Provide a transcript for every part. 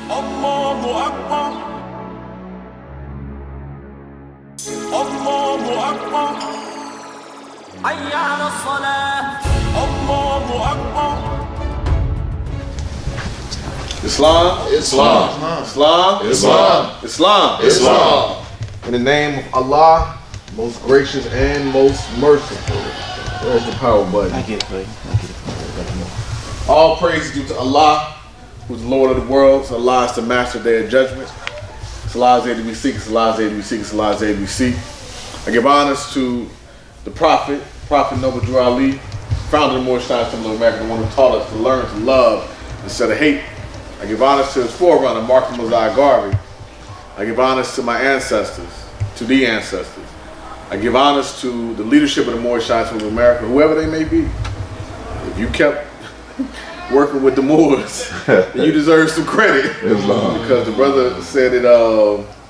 Allahu Akbar. Allahu Akbar. Hayya ala salah. Allahu Akbar. Islam, Islam, Islam, Islam, Islam, Islam. In the name of Allah, most gracious and most merciful. There's the power button. I get it, buddy. I get it. All praise is due to Allah, who's the Lord of the worlds. Allah is the master of their judgment. It's Allah's aid to be seek. It's Allah's aid to be seek. It's Allah's aid to be seek. I give honors to the Prophet Noble Drew Ali, founder of the Moorish Science Temple of America, the one who taught us to learn to love instead of hate. I give honors to his forerunner, Martin Mosiah Garvey. I give honors to my ancestors, to the ancestors. I give honors to the leadership of the Moorish Science Temple of America, whoever they may be. If you kept working with the Moors, you deserve some credit. Because the brother said it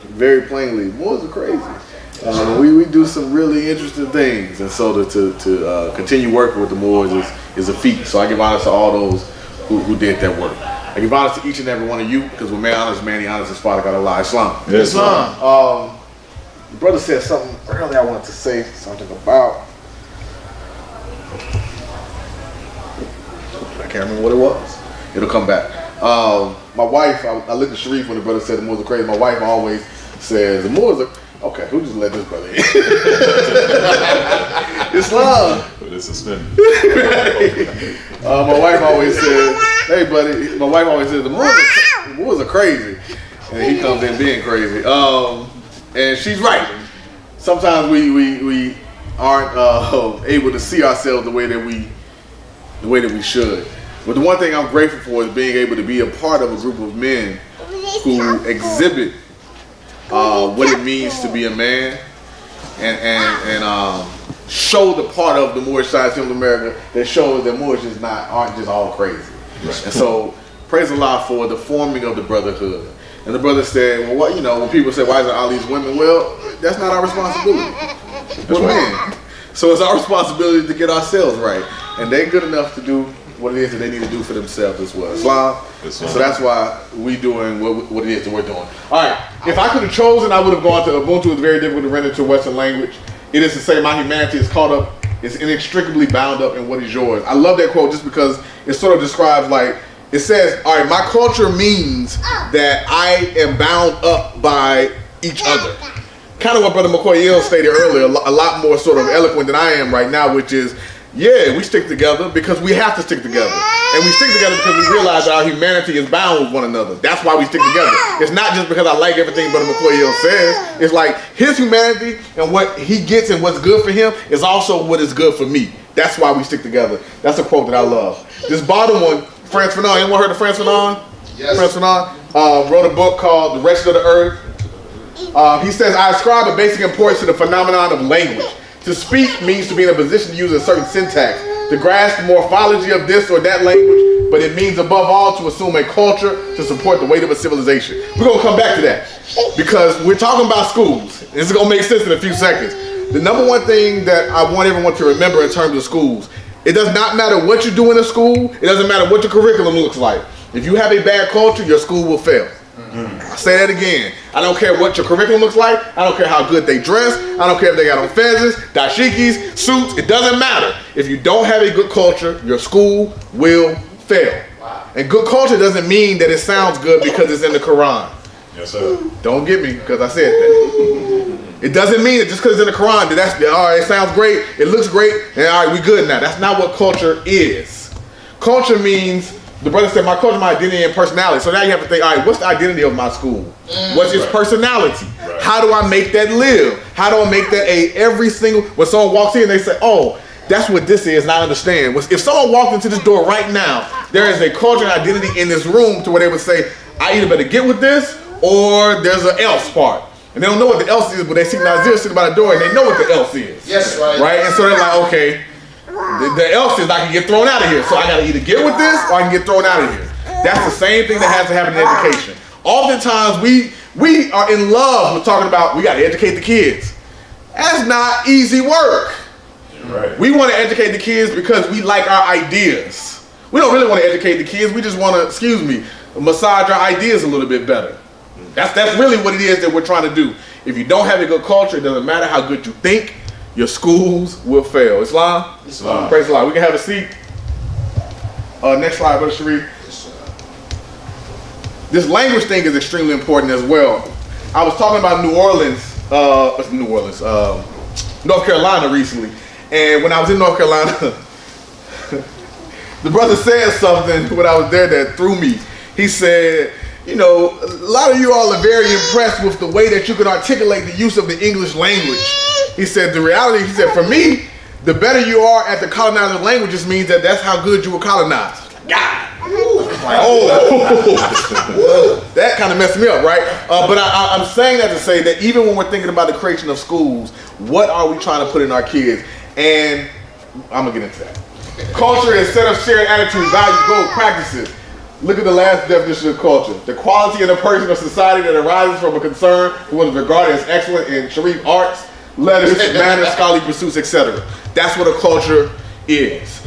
very plainly. Moors are crazy. We do some really interesting things, and so to continue working with the Moors is a feat. So I give honors to all those who did that work. I give honors to each and every one of you, because when man honors man, he honors his father, God, Allah, Islam. Islam. The brother said something earlier I wanted to say something about. I can't remember what it was. It'll come back. My wife, I looked at Sharif when the brother said the Moors are crazy. My wife always says the Moors are. Okay, who just let this brother in? Islam. It's suspended. My wife always says, "Hey, buddy." My wife always says the Moors are crazy, and he comes in being crazy. And she's right. Sometimes we aren't able to see ourselves the way that we should. But the one thing I'm grateful for is being able to be a part of a group of men who exhibit what it means to be a man, and show the part of the Moorish Science Temple of America that shows that Moors aren't just all crazy. Right. And so praise Allah for the forming of the Brotherhood. And the brother said, well, what, when people say, why is it all these women? Well, that's not our responsibility. We're men. So it's our responsibility to get ourselves right. And they're good enough to do what it is that they need to do for themselves as well. Islam. So that's why we doing what it is that we're doing. All right. If I could have chosen, I would have gone to Ubuntu. It's very difficult to render to a Western language. It is to say my humanity is caught up, is inextricably bound up in what is yours. I love that quote just because it sort of describes it says, all right, my culture means that I am bound up by each other. Kind of what Brother McCoy Yale stated earlier, a lot more sort of eloquent than I am right now, which is, yeah, we stick together because we have to stick together. And we stick together because we realize that our humanity is bound with one another. That's why we stick together. It's not just because I like everything Brother McCoy Yale says. It's like his humanity and what he gets and what's good for him is also what is good for me. That's why we stick together. That's a quote that I love. This bottom one, Frantz Fanon. Anyone heard of Frantz Fanon? Yes. Frantz Fanon wrote a book called The Wretched of the Earth. He says, I ascribe a basic importance to the phenomenon of language. To speak means to be in a position to use a certain syntax, to grasp the morphology of this or that language, but it means above all to assume a culture to support the weight of a civilization. We're going to come back to that because we're talking about schools. This is going to make sense in a few seconds. The number one thing that I want everyone to remember in terms of schools, it does not matter what you do in a school. It doesn't matter what your curriculum looks like. If you have a bad culture, your school will fail. I'll say that again. I don't care what your curriculum looks like. I don't care how good they dress. I don't care if they got on fezes, dashikis, suits. It doesn't matter. If you don't have a good culture, your school will fail. Wow. And good culture doesn't mean that it sounds good because it's in the Quran. Yes, sir. Don't get me because I said that. It doesn't mean that just because it's in the Quran that that's all right, it sounds great, it looks great, and all right, we good now. That's not what culture is. Culture means, the brother said, my culture, my identity, and personality. So now you have to think, all right, what's the identity of my school? What's its personality? Right. How do I make that live? How do I make that every single, when someone walks in, they say, oh, that's what this is, and I understand. If someone walked into this door right now, there is a culture and identity in this room to where they would say, I either better get with this, or there's an else part. And they don't know what the else is, but they see Nazir sitting by the door and they know what the else is. Yes, right. Right? And so they're like, okay, the else is I can get thrown out of here. So I gotta either get with this or I can get thrown out of here. That's the same thing that has to happen in education. Oftentimes we are in love with talking about we gotta educate the kids. That's not easy work. Right. We want to educate the kids because we like our ideas. We don't really want to educate the kids. We just want to, massage our ideas a little bit better. That's really what it is that we're trying to do. If you don't have a good culture, it doesn't matter how good you think, your schools will fail. Islam? Islam. Praise Allah. We can have a seat. Next slide, Brother Sharif. This language thing is extremely important as well. I was talking about North Carolina recently. And when I was in North Carolina, the brother said something when I was there that threw me. He said, you know, a lot of you all are very impressed with the way that you can articulate the use of the English language. He said, the reality, he said, for me, the better you are at the colonizer languages means that that's how good you were colonized. God. Like, oh, that kind of messed me up, right? But I'm saying that to say that even when we're thinking about the creation of schools, what are we trying to put in our kids? And I'm gonna get into that. Culture is a set of shared attitudes, values, goals, practices. Look at the last definition of culture. The quality in a person or society that arises from a concern for what is regarded as excellent in Sharif arts, letters, manners, scholarly pursuits, etc. That's what a culture is.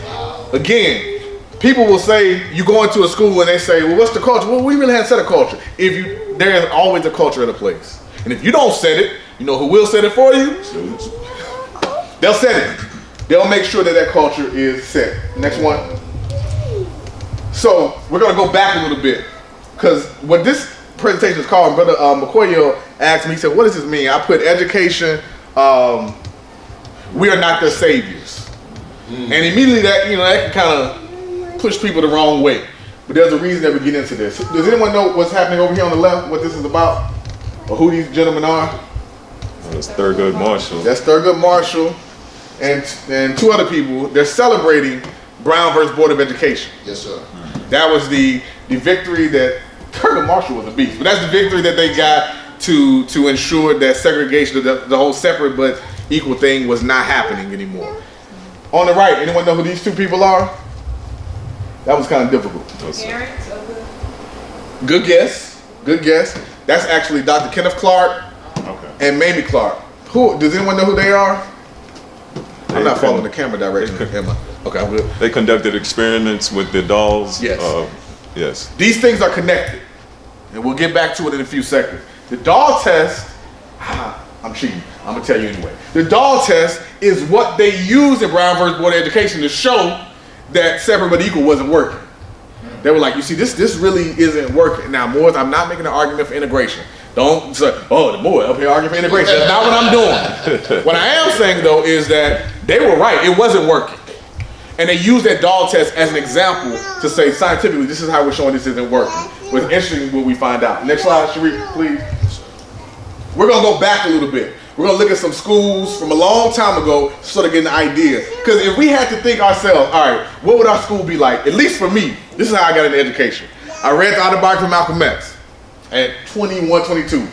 Again, people will say, you go into a school and they say, well, what's the culture? Well, we really haven't set a culture. There is always a culture at a place. And if you don't set it, you know who will set it for you? Students. They'll set it. They'll make sure that that culture is set. Next one. So we're gonna go back a little bit, because what this presentation is called, Brother McCoy asked me, he said, what does this mean? I put education, we are not their saviors. And immediately that can kind of push people the wrong way. But there's a reason that we get into this. Does anyone know what's happening over here on the left, what this is about? Or who these gentlemen are? That's Thurgood Marshall. That's Thurgood Marshall and two other people. They're celebrating Brown versus Board of Education. Yes, sir. That was the victory that Thurgood Marshall was a beast, but that's the victory that they got to ensure that segregation, the whole separate but equal thing, was not happening anymore. On the right, anyone know who these two people are? That was kind of difficult. Parents of the... Good guess. Good guess. That's actually Dr. Kenneth Clark and Mamie Clark. Does anyone know who they are? I'm not following the camera direction. Okay, I'm good. They conducted experiments with the dolls. Yes. Yes. These things are connected, and we'll get back to it in a few seconds. The doll test, I'm cheating. I'm gonna tell you anyway. The doll test is what they used in Brown versus Board of Education to show that separate but equal wasn't working. They were like, you see, this really isn't working. Now, Moors, I'm not making an argument for integration. Don't say, oh, the boy up here arguing for integration. That's not what I'm doing. What I am saying, though, is that they were right. It wasn't working. And they used that doll test as an example to say, scientifically, this is how we're showing this isn't working. But it's interesting what we find out. Next slide, Sharif, please. We're going to go back a little bit. We're going to look at some schools from a long time ago to sort of get an idea. Because if we had to think ourselves, all right, what would our school be like? At least for me, this is how I got into education. I read the autobiography of Malcolm X at 21, 22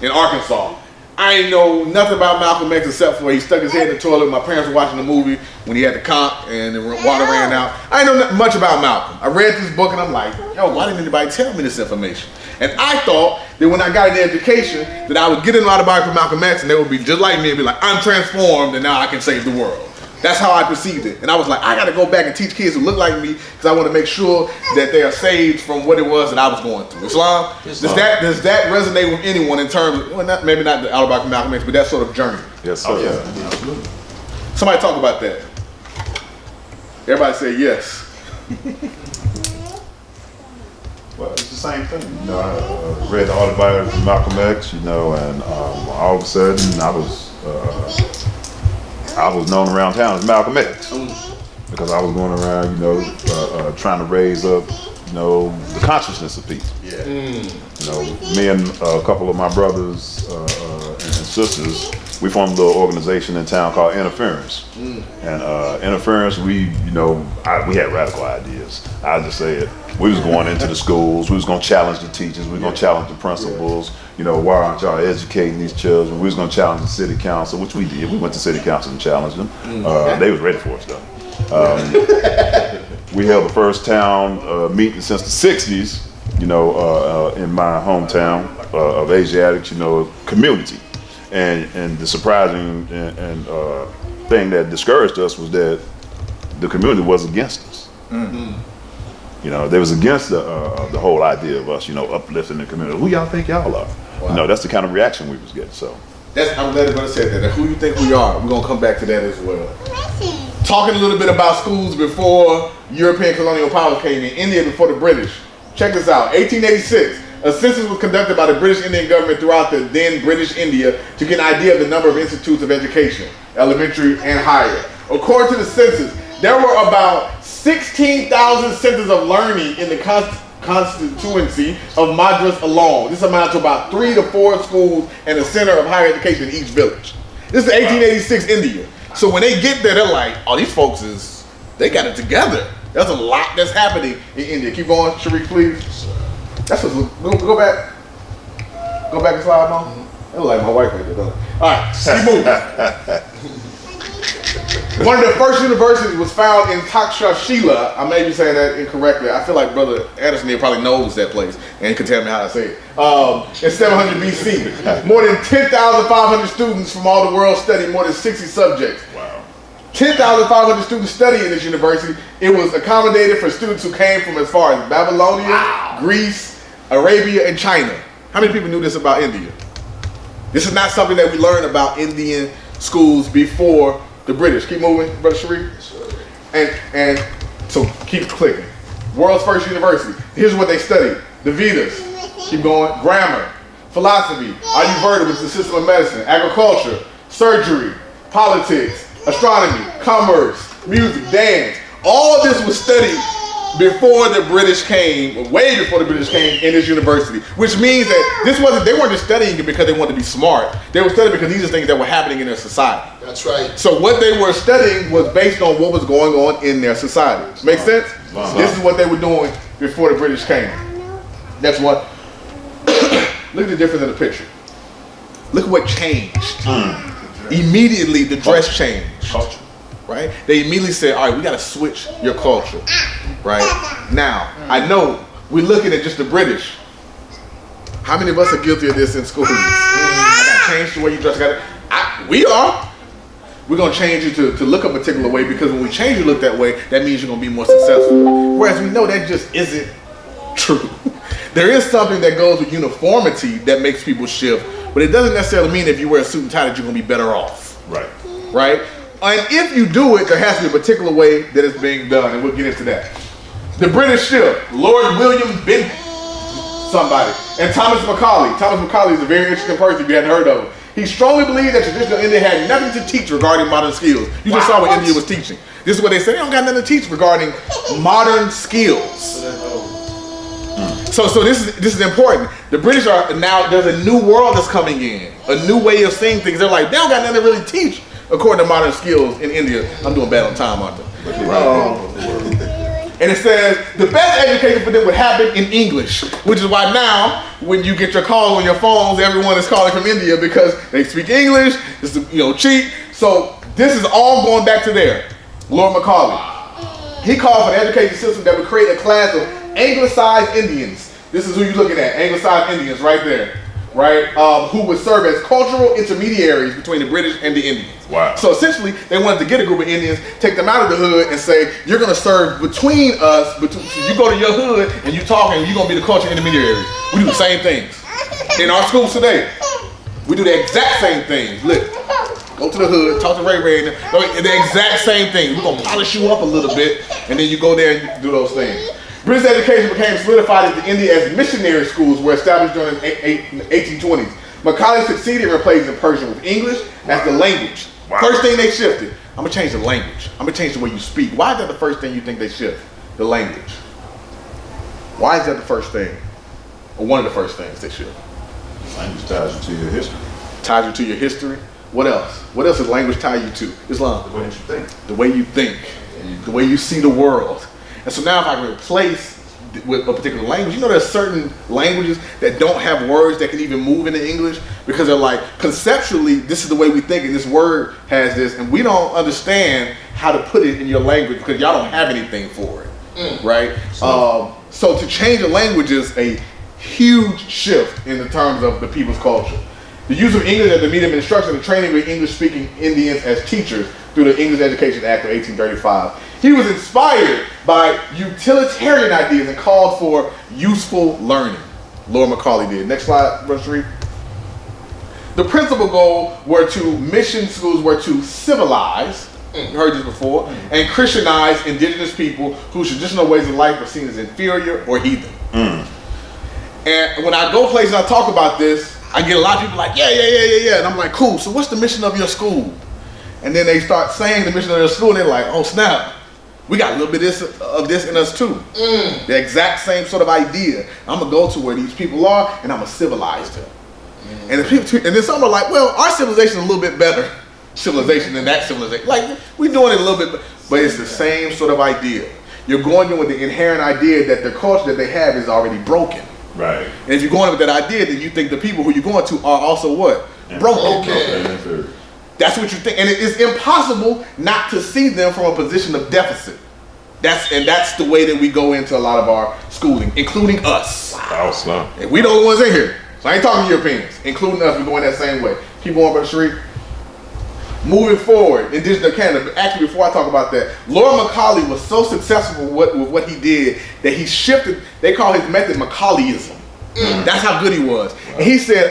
in Arkansas. I ain't know nothing about Malcolm X except for he stuck his head in the toilet. My parents were watching the movie when he had the conch and the water ran out. I ain't know much about Malcolm. I read this book and I'm like, yo, why didn't anybody tell me this information? And I thought that when I got into education that I would get an autobiography of Malcolm X and they would be just like me and be like, I'm transformed and now I can save the world. That's how I perceived it. And I was like, I gotta go back and teach kids who look like me because I want to make sure that they are saved from what it was that I was going through. Islam, does that resonate with anyone in terms of, well, maybe not the autobiography of Malcolm X, but that sort of journey? Yes, sir. Yeah, absolutely. Somebody talk about that. Everybody say yes. Well, it's the same thing. You know, I read the autobiography of Malcolm X, and all of a sudden I was known around town as Malcolm X because I was going around, trying to raise up, the consciousness of people. Yeah. Me and a couple of my brothers and sisters, we formed a little organization in town called Interference. And Interference, we had radical ideas. I just say it. We was going into the schools. We was going to challenge the teachers. We was going to challenge the principals. Why aren't y'all educating these children? We was going to challenge the city council, which we did. We went to city council and challenged them. They was ready for us, though. We held the first town meeting since the 60s, in my hometown of Asiatics, community. And the surprising thing that discouraged us was that the community was against us. You know, they was against the whole idea of us, you know, uplifting the community. Who y'all think y'all are? Wow. You know, that's the kind of reaction we was getting. So I'm glad everybody said that. Who you think we are? We're gonna come back to that as well. Talking a little bit about schools before European colonial powers came in. India before the British. Check this out. 1886. A census was conducted by the British Indian government throughout the then British India to get an idea of the number of institutes of education, elementary and higher. According to the census, there were about 16,000 centers of learning in the constituency of Madras alone. This amounts to about 3 to 4 schools and a center of higher education in each village. This is 1886 India. So when they get there, they're like, oh, these folks they got it together. There's a lot that's happening in India. Keep going, Sharif, please. That's what's, go back. Go back and slide on. That look like my wife right there, don't it? All right, keep moving. One of the first universities was found in Takshashila. I may be saying that incorrectly. I feel like Brother Anderson here probably knows that place and can tell me how to say it. In 700 BC. More than 10,500 students from all the world studied more than 60 subjects. wow. 10,500 students study in this university. It was accommodated for students who came from as far as Babylonia, Greece, Arabia, and China. How many people knew this about India? This is not something that we learned about Indian schools before the British. Keep moving, Brother Sharif. And so keep clicking. World's first university. Here's what they studied. The Vedas. Keep going. Grammar, philosophy, Ayurveda, which is the system of medicine, agriculture, surgery, politics, astronomy, commerce, music, dance. All this was studied before the British came, way before the British came in this university, which means that they weren't just studying it because they wanted to be smart. They were studying because these are things that were happening in their society. That's right. So what they were studying was based on what was going on in their society. Make sense? Wow. This is what they were doing before the British came. That's what, look at the difference in the picture. Look at what changed. Immediately the dress changed. Culture. Right? They immediately said, all right, we got to switch your culture. Right? Now, I know we're looking at just the British. How many of us are guilty of this in schools? I got to change the way you dress. We are. We're going to change you to look a particular way, because when we change you to look that way, that means you're going to be more successful. Whereas we know that just isn't true. There is something that goes with uniformity that makes people shift, but it doesn't necessarily mean if you wear a suit and tie that you're going to be better off. Right. Right? And if you do it, there has to be a particular way that it's being done, and we'll get into that. The British shift, Lord William Bentinck, somebody, and Thomas Macaulay. Thomas Macaulay is a very interesting person if you hadn't heard of him. He strongly believed that traditional India had nothing to teach regarding modern skills. You just saw what India was teaching. This is what they said. They don't got nothing to teach regarding modern skills. So this is important. The British are now, there's a new world that's coming in, a new way of seeing things. They're like, they don't got nothing to really teach according to modern skills in India. I'm doing bad on time, aren't I? And it says the best education for them would happen in English, which is why now when you get your calls on your phones, everyone is calling from India because they speak English. It's cheap. So this is all going back to there. Lord Macaulay. He called for an education system that would create a class of anglicized Indians. This is who you're looking at, anglicized Indians right there, right? Who would serve as cultural intermediaries between the British and the Indians. Wow. So essentially, they wanted to get a group of Indians, take them out of the hood and say, you're gonna serve between us, so you go to your hood and you talk and you're gonna be the cultural intermediaries. We do the same things. In our schools today, we do the exact same things. Look, go to the hood, talk to Ray, the exact same thing. We're gonna polish you up a little bit and then you go there and do those things. British education became solidified into India as missionary schools were established during the 1820s. Macaulay succeeded in replacing Persian with English as the language. Wow. First thing they shifted, I'm gonna change the language. I'm gonna change the way you speak. Why is that the first thing you think they shift? The language. Why is that the first thing? Or one of the first things they shift? Language ties you to your history. Ties you to your history. What else? What else does language tie you to? Islam. The way that you think. The way you think. The way you see the world. And so now if I can replace with a particular language, there's certain languages that don't have words that can even move into English because they're like, conceptually, this is the way we think and this word has this, and we don't understand how to put it in your language because y'all don't have anything for it, right? So to change a language is a huge shift in the terms of the people's culture. The use of English as the medium of instruction and training of English-speaking Indians as teachers through the English Education Act of 1835. He was inspired by utilitarian ideas and called for useful learning. Lord Macaulay did. Next slide, Brother Sharif. The principal goal mission schools were to civilize, you heard this before, and Christianize indigenous people whose traditional ways of life were seen as inferior or heathen. And when I go places and I talk about this, I get a lot of people like, yeah. And I'm like, cool, so what's the mission of your school? And then they start saying the mission of their school and they're like, oh snap, we got a little bit of this in us too. The exact same sort of idea. I'm gonna go to where these people are and I'm gonna civilize them. And then some are like, well, our civilization is a little bit better civilization than that civilization. Like, we're doing it a little bit, but it's the same sort of idea. You're going in with the inherent idea that the culture that they have is already broken. Right. And if you're going with that idea, then you think the people who you're going to are also what? Broken. That's what you think. And it is impossible not to see them from a position of deficit. That's the way that we go into a lot of our schooling, including us. Wow. And we the only ones in here. So I ain't talking to Europeans, including us. We go in that same way. Keep going, Brother Sharif. Moving forward, indigenous Canada. Actually, before I talk about that, Lord Macaulay was so successful with what he did that he shifted. They call his method Macaulayism. That's how good he was. And he said,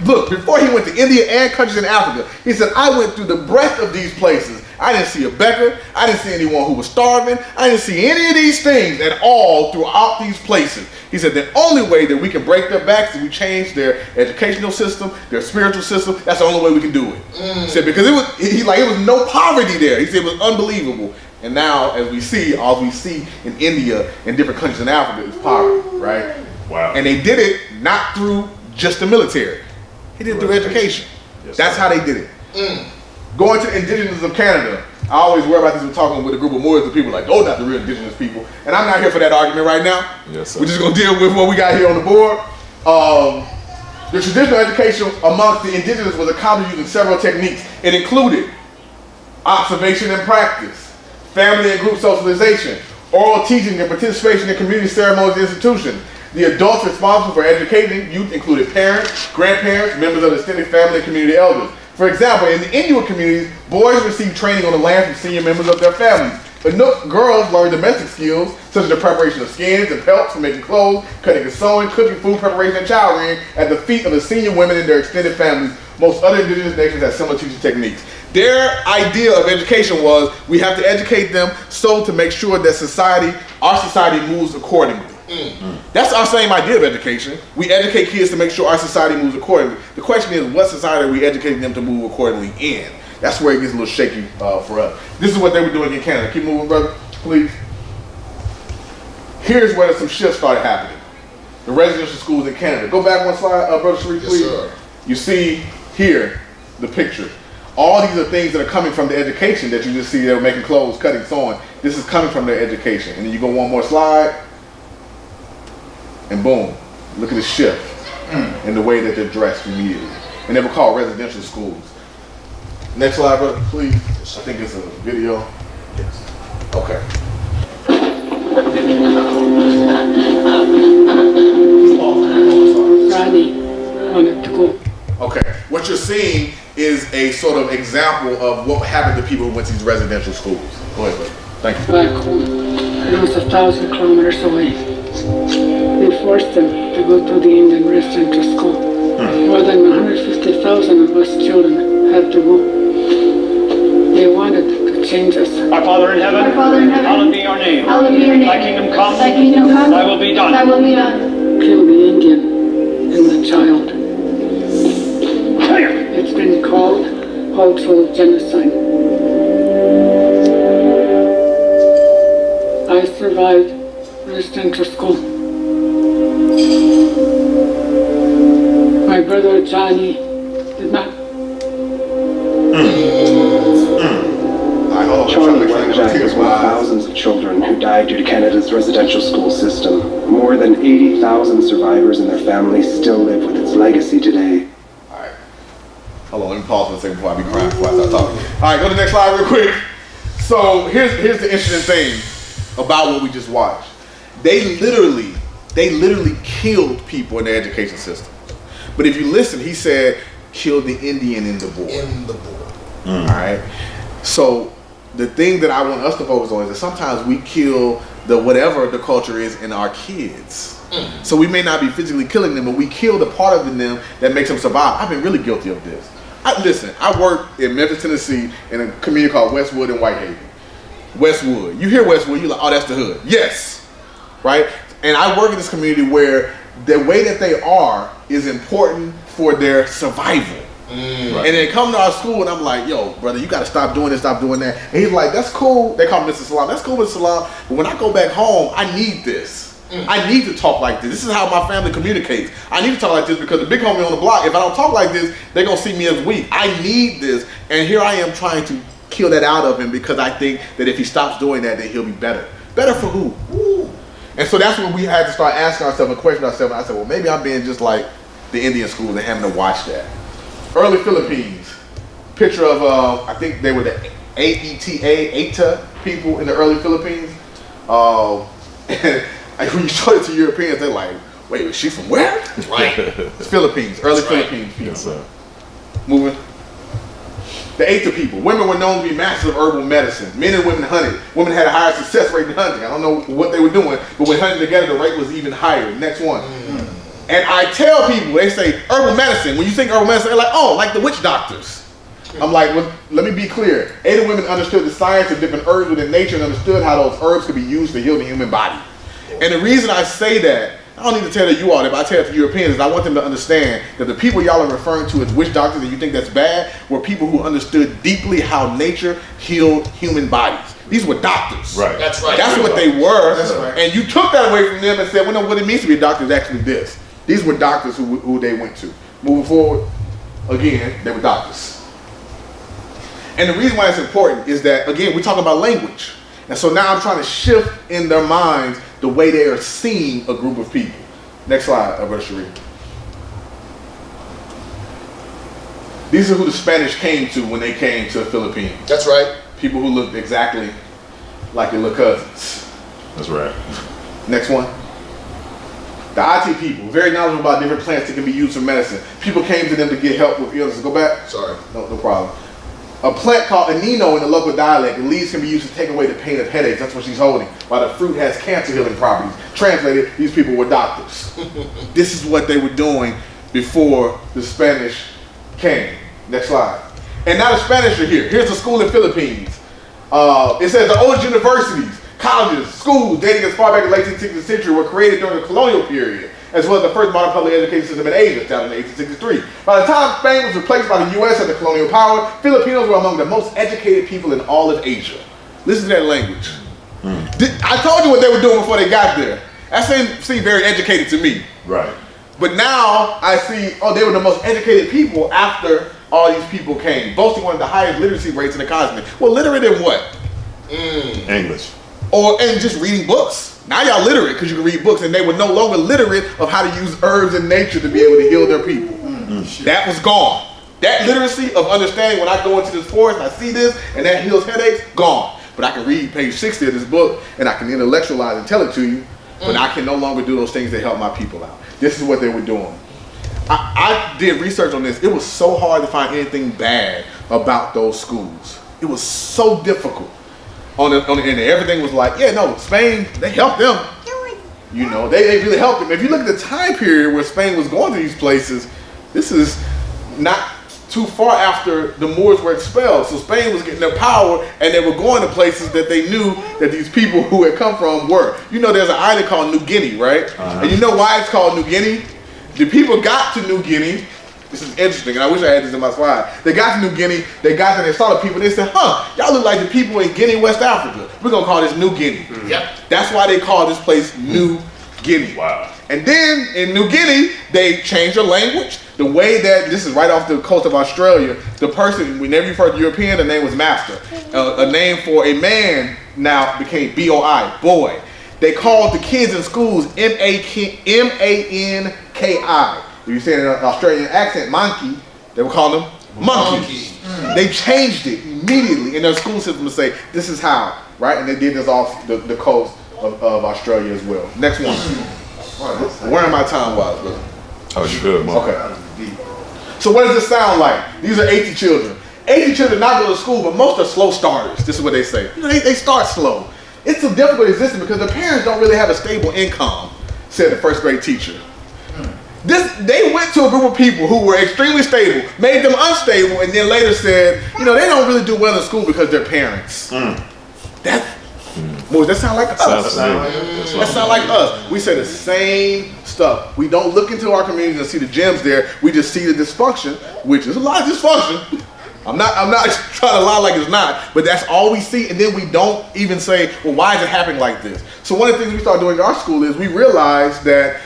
before he went to India and countries in Africa, he said, I went through the breadth of these places. I didn't see a beggar. I didn't see anyone who was starving. I didn't see any of these things at all throughout these places. He said, the only way that we can break their backs is we change their educational system, their spiritual system. That's the only way we can do it. He said, because it was no poverty there. He said it was unbelievable. And now, as we see, all we see in India and different countries in Africa is poverty, right? Wow. And they did it not through just the military. He did it through education. Yes, That's how they did it. Going to the indigenous of Canada, I always worry about this when talking with a group of Moors and people like, oh, not the real indigenous people. And I'm not here for that argument right now. Yes, sir. We're just going to deal with what we got here on the board. The traditional education amongst the indigenous was accomplished using several techniques. It included observation and practice, family and group socialization, oral teaching and participation in community ceremonies and institutions. The adults responsible for educating youth included parents, grandparents, members of the extended family, and community elders. For example, in the Inuit communities, boys received training on the land from senior members of their families. But girls learned domestic skills, such as the preparation of skins and pelts for making clothes, cutting and sewing, cooking, food preparation, and child rearing at the feet of the senior women in their extended families. Most other indigenous nations have similar teaching techniques. Their idea of education was, we have to educate them so to make sure that our society moves accordingly. That's our same idea of education. We educate kids to make sure our society moves accordingly. The question is, what society are we educating them to move accordingly in? That's where it gets a little shaky for us. This is what they were doing in Canada. Keep moving, brother, please. Here's where some shifts started happening. The residential schools in Canada. Go back one slide, Brother Sharif, please. Yes, sir. You see here the picture. All these are things that are coming from the education that you just see. They were making clothes, cutting, sewing. This is coming from their education. And then you go one more slide. And boom, look at the shift in the way that they're dressed immediately. And they were called residential schools. Next slide, brother, please. I think it's a video. Yes. Okay. Friday, wanted to go. Okay. What you're seeing is a sort of example of what happened to people who went to these residential schools. Go ahead, brother. Thank you. Back home. It was 1,000 kilometers away. They forced them to go to the Indian residential school. More than 150,000 of us children had to go. They wanted to change us. Our Father in heaven, hallowed be your name. Hallowed be your name. Thy kingdom come, Thy kingdom come, thy will be done. Thy will be done. Kill the Indian and the child. It's been called cultural genocide. I survived residential school. My brother Johnny did not. Charlie Webb-Bey was one of thousands of children who died due to Canada's residential school system. More than 80,000 survivors and their families still live with its legacy today. Alright. Hold on, let me pause for a second before I be crying before I start talking. Alright, go to the next slide real quick. So here's the interesting thing about what we just watched. They literally killed people in the education system. But if you listen, he said, kill the Indian in the board. Alright? So the thing that I want us to focus on is that sometimes we kill the whatever the culture is in our kids. So we may not be physically killing them, but we kill the part of them that makes them survive. I've been really guilty of this. Listen, I work in Memphis, Tennessee in a community called Westwood and Whitehaven. Westwood. You hear Westwood, you're like, oh, that's the hood. Yes, right? And I work in this community where the way that they are is important for their survival. Right. And they come to our school and I'm like, yo, brother, you got to stop doing this, stop doing that. And he's like, that's cool. They call me Mr. Salam. That's cool, Mr. Salam. But when I go back home, I need this. I need to talk like this. This is how my family communicates. I need to talk like this because the big homie on the block, if I don't talk like this, they're going to see me as weak. I need this. And here I am trying to kill that out of him because I think that if he stops doing that, then he'll be better. Better for who? Ooh. And so that's when we had to start asking ourselves and questioning ourselves. And I said, well, maybe I'm being just like the Indian schools and having to watch that. Early Philippines. Picture of, I think they were the AETA people in the early Philippines. And when you show it to Europeans, they're like, wait, is she from where? Right. It's Philippines, early Philippines people. Yes, sir. Moving. The AETA people. Women were known to be masters of herbal medicine. Men and women hunted. Women had a higher success rate in hunting. I don't know what they were doing, but when hunting together, the rate was even higher. Next one. And I tell people, they say herbal medicine. When you think herbal medicine, they're like, oh, like the witch doctors. I'm like, well, let me be clear. AETA women understood the science of different herbs within nature and understood how those herbs could be used to heal the human body. And the reason I say that, I don't need to tell you all that, but I tell it to Europeans, is I want them to understand that the people y'all are referring to as witch doctors and you think that's bad were people who understood deeply how nature healed human bodies. These were doctors. Right. That's right. That's what they were. That's right. And you took that away from them and said, well, no, what it means to be a doctor is actually this. These were doctors who they went to. Moving forward, again, they were doctors. And the reason why it's important is that, again, we're talking about language. And so now I'm trying to shift in their minds the way they are seeing a group of people. Next slide, Brother Sharif. These are who the Spanish came to when they came to the Philippines. That's right. People who looked exactly like their little cousins. That's right. Next one. The IT people, very knowledgeable about different plants that can be used for medicine. People came to them to get help with illnesses. Go back. Sorry. No problem. A plant called anino in the local dialect. The leaves can be used to take away the pain of headaches. That's what she's holding. While the fruit has cancer healing properties. Translated, these people were doctors. This is what they were doing before the Spanish came. Next slide. And now the Spanish are here. Here's the school in Philippines. It says the oldest universities, colleges, schools dating as far back as the late 16th century were created during the colonial period, as well as the first modern public education system in Asia, established in 1863. By the time Spain was replaced by the U.S. as the colonial power, Filipinos were among the most educated people in all of Asia. Listen to that language. I told you what they were doing before they got there. That seemed very educated to me. Right. But now I see, oh, they were the most educated people after all these people came, boasting one of the highest literacy rates in the continent. Well, literate in what? English. And just reading books. Now y'all literate because you can read books, and they were no longer literate of how to use herbs in nature to be able to heal their people. That was gone. That literacy of understanding when I go into this forest and I see this and that heals headaches, gone. But I can read page 60 of this book and I can intellectualize and tell it to you, but I can no longer do those things that help my people out. This is what they were doing. I did research on this. It was so hard to find anything bad about those schools. It was so difficult. And everything was like, yeah, no, Spain, they helped them. You know, they really helped them. If you look at the time period where Spain was going to these places, this is not too far after the Moors were expelled. So Spain was getting their power and they were going to places that they knew that these people who had come from were. You know, there's an island called New Guinea, right? And you know why it's called New Guinea? The people got to New Guinea. This is interesting, and I wish I had this in my slide. They got to New Guinea, they got there, they saw the people, they said, y'all look like the people in Guinea, West Africa. We're gonna call this New Guinea. Yep. That's why they call this place New Guinea. Wow. And then in New Guinea, they changed their language. The way that, this is right off the coast of Australia, the person, whenever you referred to European, the name was master. A name for a man now became B-O-I, boy. They called the kids in schools M-A-N-K-I. If you say it in an Australian accent, monkey, they would call them monkeys. They changed it immediately in their school system to say, this is how, right? And they did this off the coast of Australia as well. Next one. Where am I time-wise, brother? Oh, you good, man. Okay. So what does this sound like? These are 80 children. Asian children not go to school, but most are slow starters. This is what they say. You know, they start slow. It's a difficult existence because the parents don't really have a stable income, said the first grade teacher. They went to a group of people who were extremely stable, made them unstable, and then later said, you know, they don't really do well in school because they're parents. Boys, that sound like us. That sound like us. We say the same stuff. We don't look into our communities and see the gems there. We just see the dysfunction, which is a lot of dysfunction. I'm not trying to lie like it's not, but that's all we see, and then we don't even say, well, why is it happening like this? So one of the things we start doing in our school is we realize that,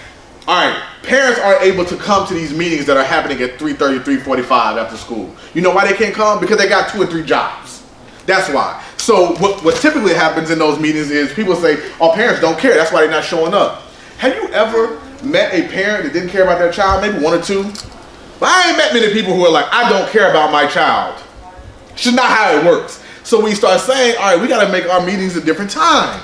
all right, parents aren't able to come to these meetings that are happening at 3:30, 3:45 after school. You know why they can't come? Because they got 2 or 3 jobs. That's why. So what typically happens in those meetings is people say, oh, parents don't care, that's why they're not showing up. Have you ever met a parent that didn't care about their child? Maybe 1 or 2? But I ain't met many people who are like, I don't care about my child. It's just not how it works. So we start saying, all right, we got to make our meetings a different time.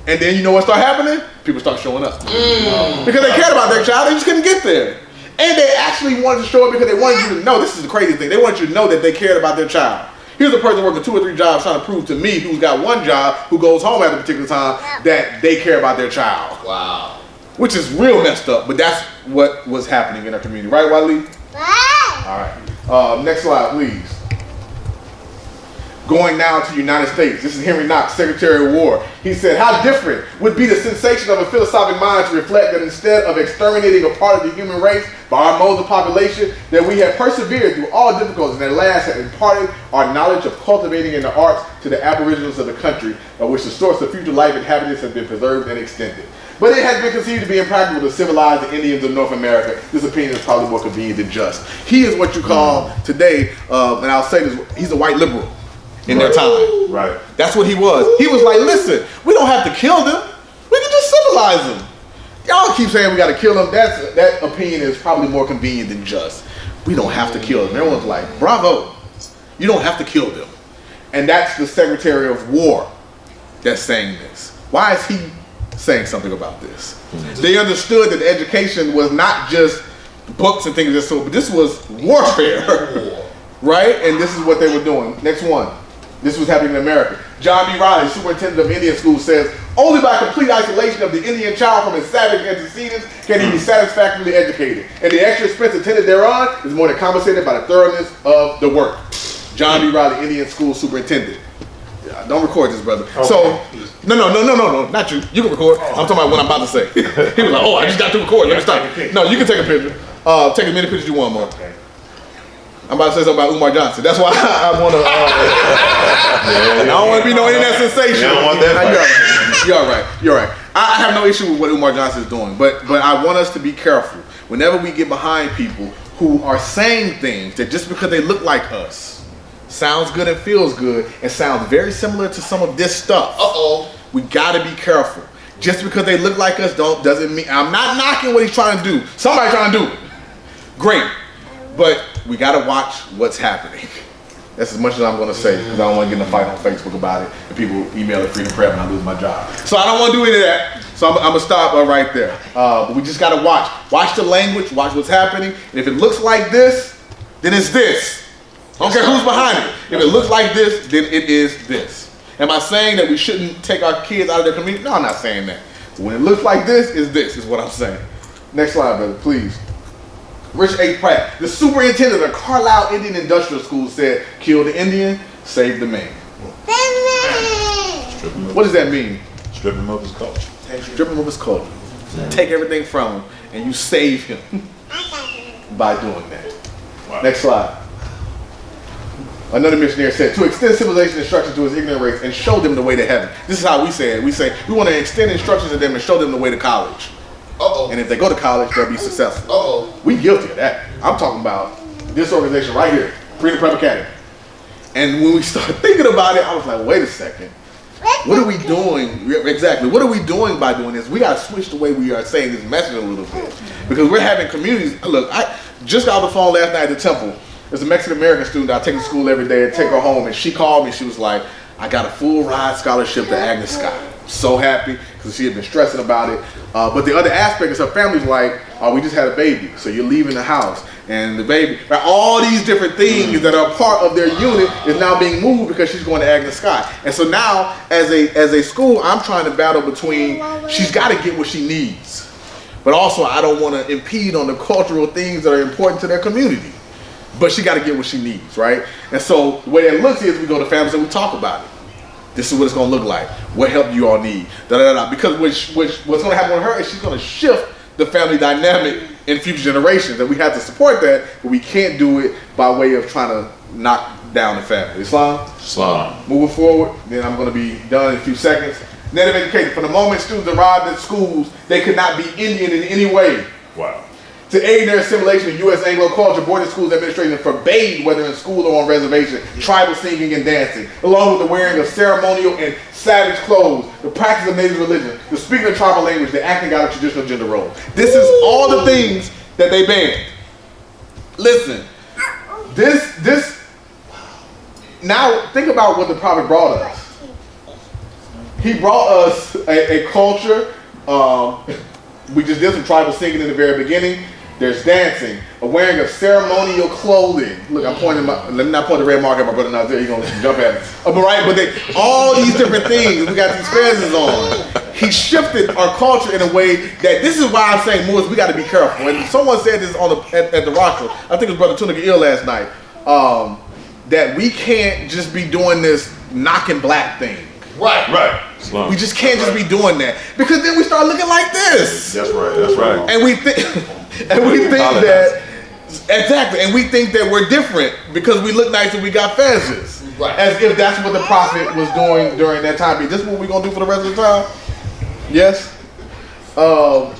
And then you know what start happening? People start showing up. Because they cared about their child, they just couldn't get there. And they actually wanted to show up because they wanted you to know, this is the crazy thing, they wanted you to know that they cared about their child. Here's a person working 2 or 3 jobs trying to prove to me, who's got 1 job, who goes home at a particular time, that they care about their child. Wow. Which is real messed up, but that's what was happening in our community. Right, Wally? All right. Next slide, please. Going now to the United States. This is Henry Knox, Secretary of War. He said, how different would be the sensation of a philosophic mind to reflect that instead of exterminating a part of the human race by our modes of population, that we have persevered through all difficulties and at last have imparted our knowledge of cultivating in the arts to the aboriginals of the country, by which the source of future life and happiness has been preserved and extended. But it has been conceived to be impractical to civilize the Indians of North America. This opinion is probably more convenient than just. He is what you call today, and I'll say this, he's a white liberal in their time. Right. That's what he was. He was like, listen, we don't have to kill them. We can just civilize them. Y'all keep saying we got to kill them. That opinion is probably more convenient than just. We don't have to kill them. Everyone's like, bravo. You don't have to kill them. And that's the Secretary of War that's saying this. Why is he saying something about this? They understood that education was not just books and things of this sort, but this was warfare, right? And this is what they were doing. Next one. This was happening in America. John B. Riley, superintendent of Indian schools, says, only by complete isolation of the Indian child from his savage antecedents can he be satisfactorily educated. And the extra expense attended thereon is more than compensated by the thoroughness of the work. John B. Riley, Indian school superintendent. Don't record this, brother. Okay. So, no, not you. You can record. I'm talking about what I'm about to say. He was like, oh, I just got to record. Let me stop. No, you can take a picture. Take as many pictures you want, more. Okay. I'm about to say something about Umar Johnson. That's why I want to. I don't want to be no internet sensation. You don't want that. You're all right. I have no issue with what Umar Johnson is doing, but I want us to be careful whenever we get behind people who are saying things that just because they look like us sounds good and feels good and sounds very similar to some of this stuff. We got to be careful. Just because they look like us doesn't mean. I'm not knocking what he's trying to do. Somebody's trying to do it. Great. But we gotta watch what's happening. That's as much as I'm gonna say, because I don't want to get in a fight on Facebook about it and people email it Freedom Prep and I lose my job. So I don't want to do any of that. So I'm gonna stop right there. But we just gotta watch the language, watch what's happening. And if it looks like this, then it's this. I don't care who's behind it. If it looks like this, then it is this. Am I saying that we shouldn't take our kids out of their community? No, I'm not saying that. But when it looks like this is what I'm saying. Next slide, brother, please. Rich A. Pratt, the superintendent of Carlisle Indian Industrial School, said, kill the Indian, save the man. What does that mean? Strip him of his culture. Strip him of his culture. Take everything from him, and you save him by doing that. Wow. Next slide. Another missionary said, to extend civilization instruction to his ignorant race and show them the way to heaven. This is how we say it. We say, we want to extend instructions to them and show them the way to college. And if they go to college, they'll be successful. We guilty of that. I'm talking about this organization right here, Freedom Prep Academy. And when we started thinking about it, I was like, wait a second. What are we doing? Exactly. What are we doing by doing this? We got to switch the way we are saying this message a little bit. Because we're having communities. Look, I just got off the phone last night at the temple. There's a Mexican-American student I take to school every day and take her home. And she called me. She was like, I got a full ride scholarship to Agnes Scott. so happy because she had been stressing about it. But the other aspect is her family's like, oh, we just had a baby, so you're leaving the house. And the baby, like, all these different things that are part of their unit is now being moved because she's going to Agnes Scott. And so now, as a school, I'm trying to battle between, she's got to get what she needs. But also, I don't want to impede on the cultural things that are important to their community. But she got to get what she needs, right? And so the way that looks is we go to families and we talk about it. This is what it's going to look like. What help do you all need? Because what's going to happen with her is she's going to shift the family dynamic in future generations. And we have to support that, but we can't do it by way of trying to knock down the family. Islam? Moving forward, then I'm going to be done in a few seconds. Native education. From the moment students arrived at schools, they could not be Indian in any way. Wow. To aid in their assimilation of U.S. Anglo culture, boarding schools administration forbade, whether in school or on reservation, tribal singing and dancing, along with the wearing of ceremonial and savage clothes, the practice of native religion, the speaking of tribal language, the acting out of traditional gender roles. This is all the things that they banned. Listen, this. Now think about what the prophet brought us. He brought us a culture. We just did some tribal singing in the very beginning. There's dancing, a wearing of ceremonial clothing. Look, I'm pointing let me not point the red mark at my brother Nazir, he's gonna jump at me. But right, but all these different things, we got these fezzes on. He shifted our culture in a way that, this is why I'm saying, Moors, we gotta be careful. And someone said this at the Rockville, I think it was Brother Tunica Ill last night, that we can't just be doing this knocking black thing. Right. We just can't just be doing that, because then we start looking like this. That's right. And we think that exactly, and we think that we're different because we look nice and we got fezzes, as if that's what the prophet was doing during that time. Is this what we're gonna do for the rest of the time? Yes. And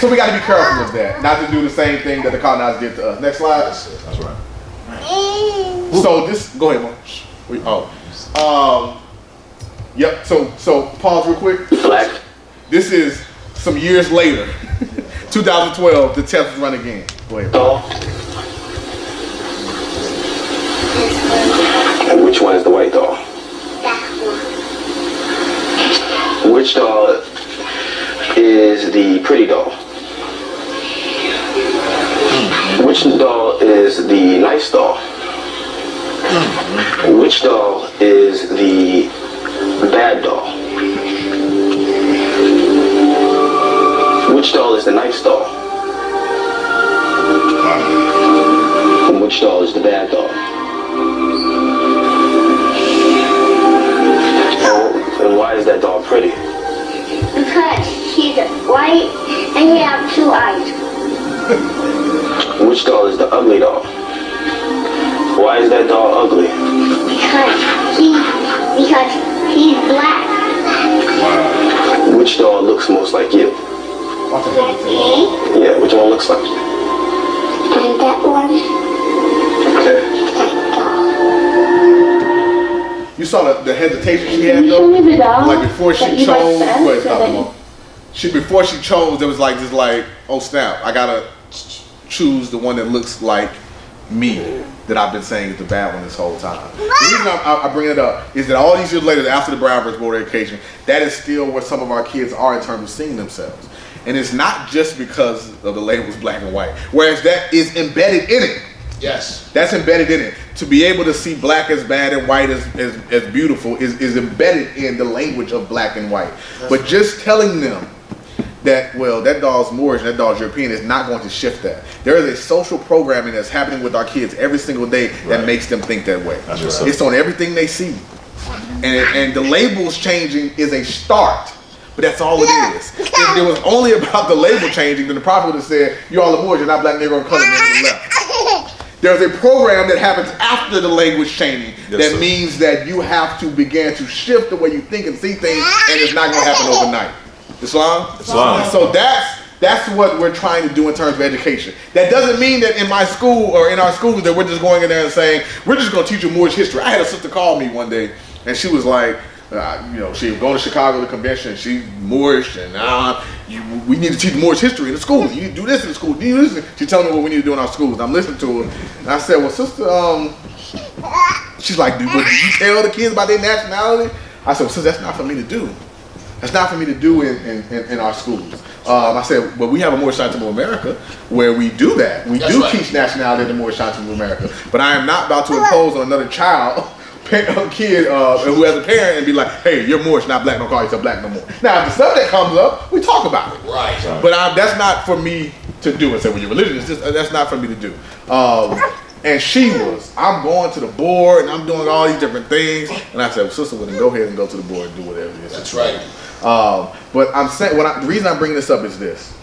so we got to be careful of that, not to do the same thing that the colonizers did to us. Next slide. That's right. So this, go ahead, Mom. Yep. So pause real quick. Black. This is some years later, 2012. The test was run again. Go ahead. Doll. And which one is the white doll? Which doll is the pretty doll? Which doll is the nice doll? Which doll is the bad doll? Which doll is the nice doll? And which doll is the bad doll? And why is that doll pretty? Because she's white and you have 2 eyes. Which doll is the ugly doll? Why is that doll ugly? Because he's black. Which doll looks most like you? Me Yeah, which one looks like you? and that one. Okay. You saw the hesitation she had Can you though? show me the doll Like before she that you chose, like go ahead, so stop that them all. Before she chose, there was like just like, oh snap, I gotta choose the one that looks like me, that I've been saying is the bad one this whole time. The reason I bring it up is that all these years later, after the Brown versus Board of Education, that is still where some of our kids are in terms of seeing themselves. And it's not just because of the labels black and white, whereas that is embedded in it. Yes. That's embedded in it. To be able to see black as bad and white as beautiful is embedded in the language of black and white. But just telling them that, well, that doll's Moorish and that doll's European is not going to shift that. There is a social programming that's happening with our kids every single day that makes them think that way. That's right. It's on everything they see. And the labels changing is a start. But that's all it is. If it was only about the label changing, then the prophet would have said, you all are Moors, you're not black, negro, and colored, man to the left. There's a program that happens after the language changing that means that you have to begin to shift the way you think and see things, and it's not going to happen overnight. Islam? So that's what we're trying to do in terms of education. That doesn't mean that in my school or in our schools that we're just going in there and saying, we're just going to teach you Moorish history. I had a sister call me one day, and she was like, she was going to Chicago to convention. She's Moorish, and we need to teach Moorish history in the schools. You need to do this in the school. She's telling me what we need to do in our schools. I'm listening to her, and I said, "Well, sister," she's like, "Would you tell the kids about their nationality?" I said, "Well, sister, that's not for me to do. That's not for me to do in our schools. I said, but we have a Moorish Science of America where we do that. We do teach nationality in the Moorish Science of America. But I am not about to impose on another child, kid who has a parent and be like, hey, you're Moorish, not black, don't call yourself black no more. Now, if the subject comes up, we talk about it. Right. But that's not for me to do and say, well, your religion is just, that's not for me to do. And she was, I'm going to the board and I'm doing all these different things. And I said, well, sister, well, then go ahead and go to the board and do whatever it is. That's right. But I'm saying, the reason I'm bringing this up is this.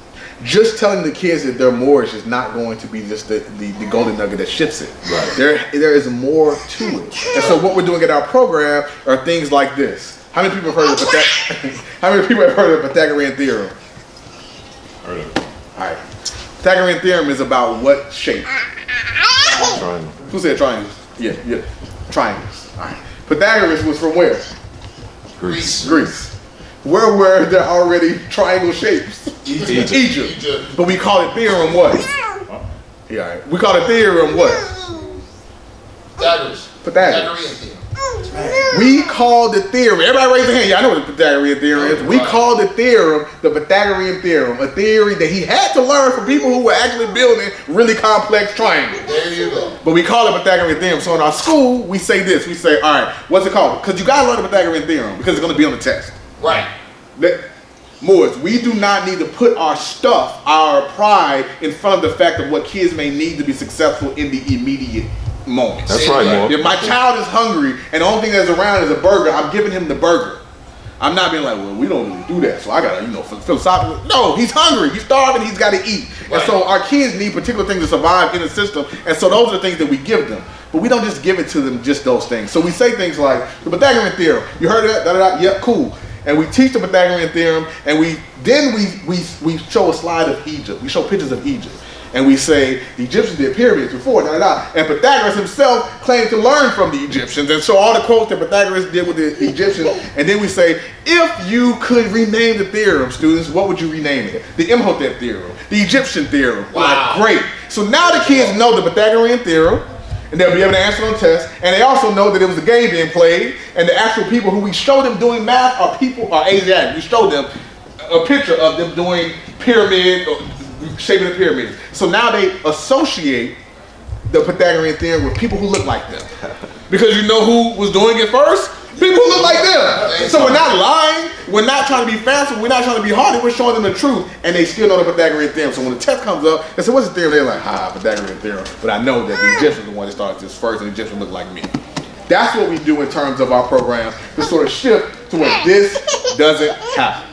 Just telling the kids that they're Moorish is not going to be just the golden nugget that shifts it. Right. There is more to it. And so what we're doing in our program are things like this. How many people have heard of How many people have heard of the Pythagorean theorem? Heard of it. All right. Pythagorean theorem is about what shape? Triangle. Who said triangles? Yeah. Triangles. All right. Pythagoras was from where? Greece. Where were there already triangle shapes? Egypt. But we call it theorem what? Yeah, all right. We call it theorem what? Pythagoras. Pythagorean theorem. We call the theorem, everybody raise their hand, yeah, I know what the Pythagorean theorem is. We call the theorem the Pythagorean theorem, a theory that he had to learn from people who were actually building really complex triangles. There you go. But we call it Pythagorean theorem. So in our school, we say this, we say, all right, what's it called? Because you gotta learn the Pythagorean theorem because it's gonna be on the test. Right. Moors, we do not need to put our stuff, our pride, in front of the fact of what kids may need to be successful in the immediate moment. That's right, Moore. If my child is hungry and the only thing that's around is a burger, I'm giving him the burger. I'm not being like, well, we don't really do that, so I gotta, philosophically. No, he's hungry, he's starving, he's gotta eat. Right. And so our kids need particular things to survive in the system, and so those are the things that we give them. But we don't just give it to them, just those things. So we say things like, the Pythagorean theorem, you heard of that? Da-da-da? Yep, cool. And we teach the Pythagorean theorem, and we show a slide of Egypt. We show pictures of Egypt. And we say, the Egyptians did pyramids before, da-da-da. And Pythagoras himself claimed to learn from the Egyptians. And so all the quotes that Pythagoras did with the Egyptians, and then we say, if you could rename the theorem, students, what would you rename it? The Imhotep theorem, the Egyptian theorem. Wow. Like, great. So now the kids know the Pythagorean theorem, and they'll be able to answer on tests, and they also know that it was a game being played, and the actual people who we show them doing math are Asiatic. We show them a picture of them doing pyramid, or shaping the pyramids. So now they associate the Pythagorean theorem with people who look like them. Because you know who was doing it first? People who look like them. So we're not lying, we're not trying to be fancy, we're not trying to be hardy, we're showing them the truth, and they still know the Pythagorean theorem. So when the test comes up, they say, what's the theorem? They're like, Pythagorean theorem. But I know that the Egyptians are the one that started this first, and the Egyptians look like me. That's what we do in terms of our program, to sort of shift to where this doesn't happen.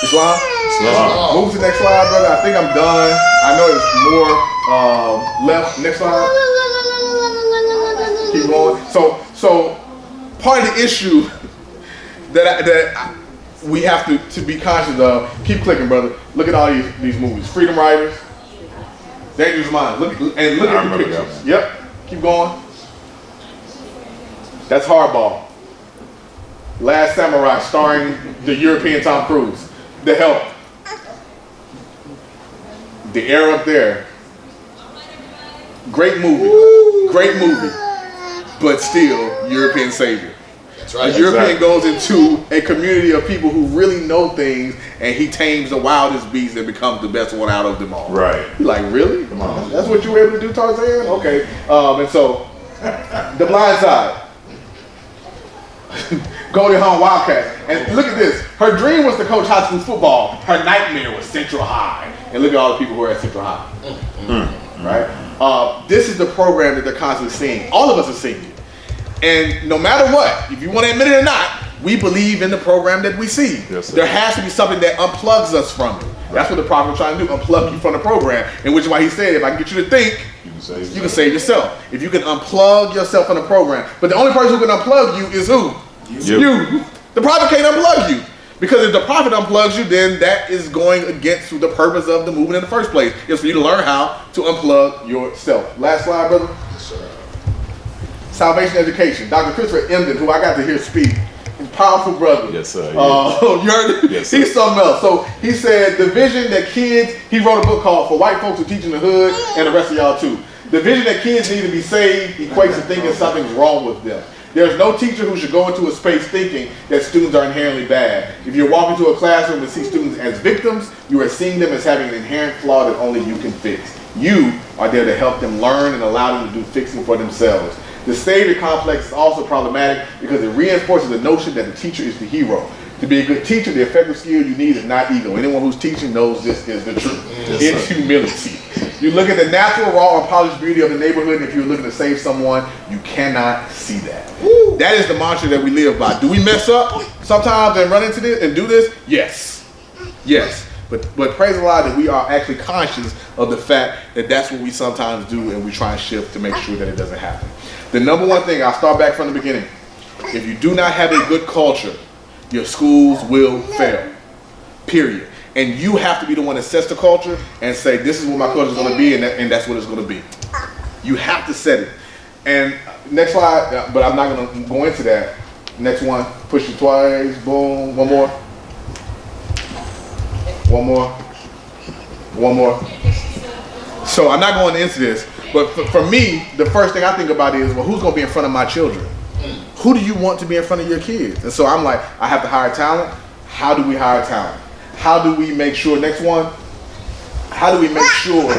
Islam? Move to the next slide, brother. I think I'm done. I know there's more left. Next slide. Keep going. So part of the issue that we have to be conscious of. Keep clicking, brother. Look at all these movies. Freedom Riders, Dangerous Minds. Look at the pictures. Yep. Keep going. That's Hardball. Last Samurai, starring the European Tom Cruise. The Help. The Air Up There. Great movie. Great movie. But still, European savior. That's right. A European goes into a community of people who really know things, and he tames the wildest beast and becomes the best one out of them all. Right. You're like, really? Come on. That's what you were able to do, Tarzan? Okay. And so, The Blind Side. Goldie Hawn Wildcats. And look at this. Her dream was to coach high school football. Her nightmare was Central High. And look at all the people who are at Central High. Right? This is the program that they're constantly seeing. All of us are seeing it. And no matter what, if you want to admit it or not, we believe in the program that we see. Yes, sir. There has to be something that unplugs us from it. Right. That's what the prophet was trying to do, unplug you from the program. In which is why he said, if I can get you to think, you can save yourself. If you can unplug yourself from the program. But the only person who can unplug you is who? You. The prophet can't unplug you. Because if the prophet unplugs you, then that is going against the purpose of the movement in the first place. It's for you to learn how to unplug yourself. Last slide, brother. Yes, sir. Salvation Education. Dr. Christopher Emden, who I got to hear speak. Powerful brother. Yes, sir. You heard it? Yes, sir. He's something else. So he said the vision that kids, he wrote a book called For White Folks Who Teach in the Hood, and the rest of y'all too. The vision that kids need to be saved equates to thinking something's wrong with them. There's no teacher who should go into a space thinking that students are inherently bad. If you're walking to a classroom and see students as victims, you are seeing them as having an inherent flaw that only you can fix. You are there to help them learn and allow them to do fixing for themselves. The savior complex is also problematic because it reinforces the notion that the teacher is the hero. To be a good teacher, the effective skill you need is not ego. Anyone who's teaching knows this is the truth. It's humility. You look at the natural, raw, unpolished beauty of the neighborhood, and if you're looking to save someone, you cannot see that. That is the mantra that we live by. Do we mess up sometimes and run into this and do this? Yes. Yes. But praise the Lord that we are actually conscious of the fact that that's what we sometimes do, and we try and shift to make sure that it doesn't happen. The number one thing, I'll start back from the beginning. If you do not have a good culture, your schools will fail, period. And you have to be the one that sets the culture and say, this is what my culture is going to be, and that's what it's going to be. You have to set it. And next slide, but I'm not going to go into that. Next one, push it twice, boom, one more. One more. One more. So I'm not going into this, but for me, the first thing I think about is, well, who's going to be in front of my children? Who do you want to be in front of your kids? And so I'm like, I have to hire talent. How do we hire talent? How do we make sure, next one, how do we make sure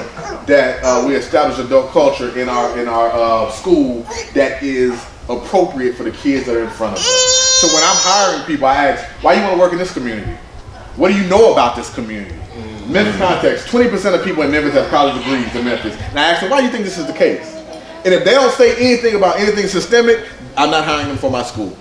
that we establish adult culture in our school that is appropriate for the kids that are in front of us? So when I'm hiring people, I ask, why do you want to work in this community? What do you know about this community? Memphis context, 20% of people in Memphis have college degrees in Memphis. And I ask them, why do you think this is the case? And if they don't say anything about anything systemic, I'm not hiring them for my school.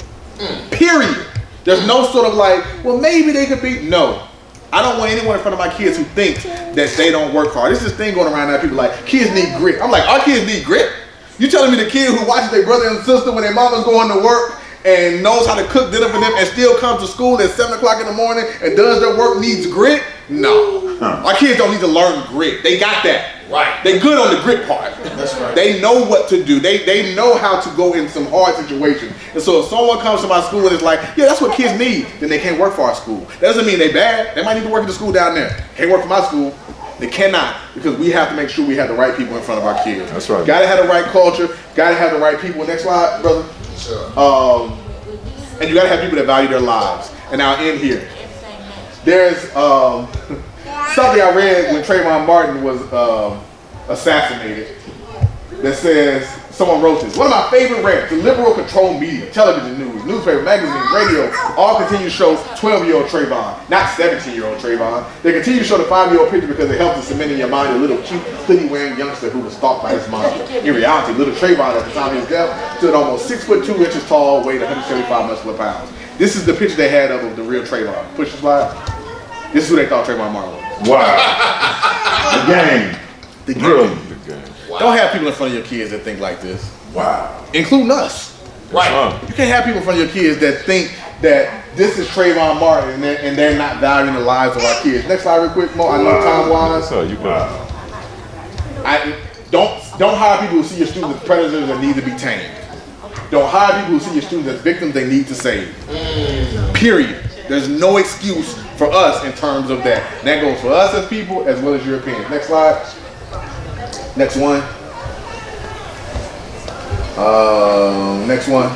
Period. There's no sort of like, well, maybe they could be. No. I don't want anyone in front of my kids who thinks that they don't work hard. There's this thing going around now, people like, kids need grit. I'm like, our kids need grit? You telling me the kid who watches their brother and sister when their mama's going to work and knows how to cook dinner for them and still comes to school at 7 o'clock in the morning and does their work needs grit? No. Our kids don't need to learn grit. They got that. Right. They good on the grit part. That's right. They know what to do. They know how to go in some hard situations. And so if someone comes to my school and is like, yeah, that's what kids need, then they can't work for our school. That doesn't mean they bad. They might need to work at the school down there. Can't work for my school. They cannot, because we have to make sure we have the right people in front of our kids. That's right. Gotta have the right culture. Gotta have the right people. Next slide, brother. Sure. And you gotta have people that value their lives. And I'll end here. There's something I read when Trayvon Martin was assassinated that says, someone wrote this, one of my favorite rants, the liberal controlled media, television news, newspaper, magazine, radio, all continue to show 12-year-old Trayvon, not 17-year-old Trayvon. They continue to show the 5-year-old picture because it helps to cement in your mind a little cute, hoodie-wearing youngster who was stalked by his mom. In reality, little Trayvon at the time of his death stood almost 6 foot 2 inches tall, weighed 175 muscular pounds. This is the picture they had of the real Trayvon. Push the slide. This is who they thought Trayvon Martin was. Wow. The game. The game. Really? The game. Wow. Don't have people in front of your kids that think like this. Wow. Including us. Right. You can't have people in front of your kids that think that this is Trayvon Martin and they're not valuing the lives of our kids. Next slide real quick, Mo. I know time-wise. So you Don't hire people who see your students as predators that need to be tamed. Don't hire people who see your students as victims they need to save. Period. There's no excuse for us in terms of that. And that goes for us as people as well as Europeans. Next slide. Next one. Next one.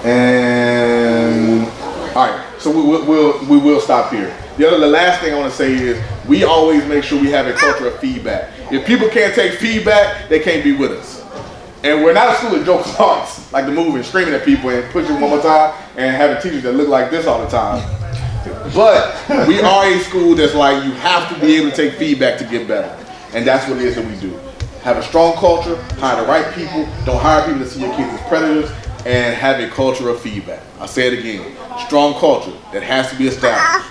And all right. So we will stop here. The last thing I want to say is we always make sure we have a culture of feedback. If people can't take feedback, they can't be with us. And we're not a school of joke hearts, like the movie, screaming at people and pushing one more time and having teachers that look like this all the time. But we are a school that's like, you have to be able to take feedback to get better. And that's what it is that we do. Have a strong culture, hire the right people, don't hire people that see your kids as predators, and have a culture of feedback. I'll say it again. Strong culture that has to be established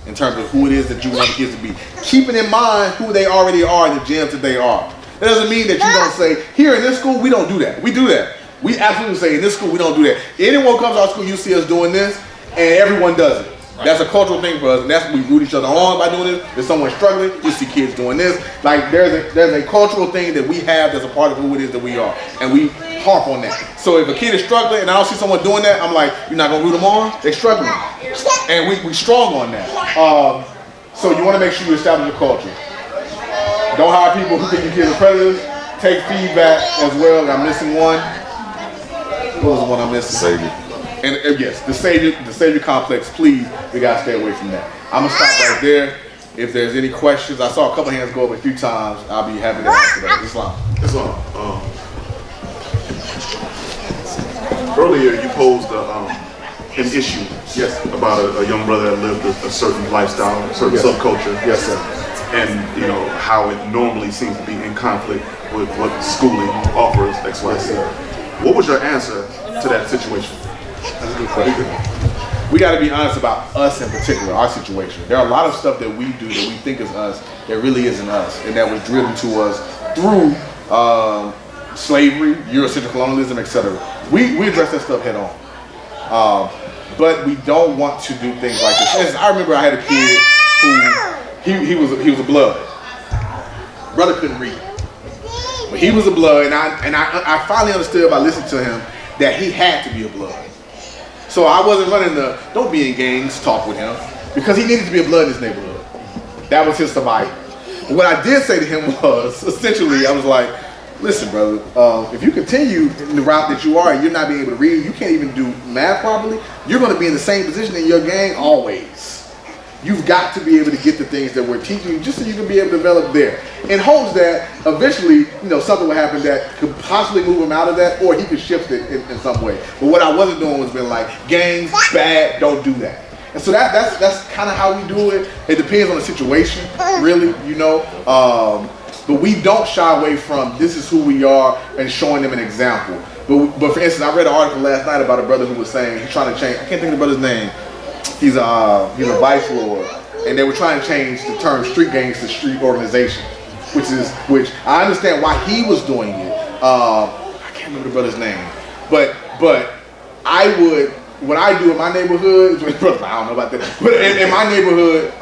in terms of who it is that you want the kids to be. Keeping in mind who they already are and the gems that they are. That doesn't mean that you don't say, here in this school, we don't do that. We do that. We absolutely say, in this school, we don't do that. Anyone comes to our school, you see us doing this, and everyone does it. Right. That's a cultural thing for us, and that's what we root each other on by doing this. If someone's struggling, you see kids doing this. Like, there's a cultural thing that we have that's a part of who it is that we are, and we harp on that. So if a kid is struggling, and I don't see someone doing that, I'm like, you're not going to root them on? They're struggling. And we strong on that. So you want to make sure you establish a culture. Don't hire people who think your kids are predators. Take feedback as well. I'm missing one. What was the one I missed? Savior. And yes, the savior complex. Please, we gotta stay away from that. I'm gonna stop right there. If there's any questions, I saw a couple hands go up a few times. I'll be happy to answer that. Islam. Earlier, you posed an issue, yes, about a young brother that lived a certain lifestyle, a certain subculture, Yes, sir. and you know how it normally seems to be in conflict with what schooling offers, X, Y, Z. What was your answer to that situation? That's a good question. We got to be honest about us in particular, our situation. There are a lot of stuff that we do that we think is us that really isn't us, and that was driven to us through slavery, Eurocentric colonialism, etc. We address that stuff head on. But we don't want to do things like this. I remember I had a kid who he was a blood. Brother couldn't read, but he was a blood, and I finally understood by listening to him that he had to be a blood. So I wasn't running the don't be in gangs talk with him because he needed to be a blood in his neighborhood. That was his survival. And what I did say to him was essentially I was like, listen, brother, if you continue in the route that you are and you're not being able to read, you can't even do math properly, you're going to be in the same position in your gang always. You've got to be able to get the things that we're teaching you just so you can be able to develop there. In hopes that eventually, something will happen that could possibly move him out of that, or he could shift it in some way. But what I wasn't doing was being like, gangs, bad, don't do that. And so that's kind of how we do it. It depends on the situation, really, But we don't shy away from this is who we are and showing them an example. But for instance, I read an article last night about a brother who was saying he's trying to change. I can't think of the brother's name. He's a vice lord, and they were trying to change the term street gangs to street organization, which I understand why he was doing it. I can't remember the brother's name, but I would. What I do in my neighborhood, I don't know about that, but in my neighborhood,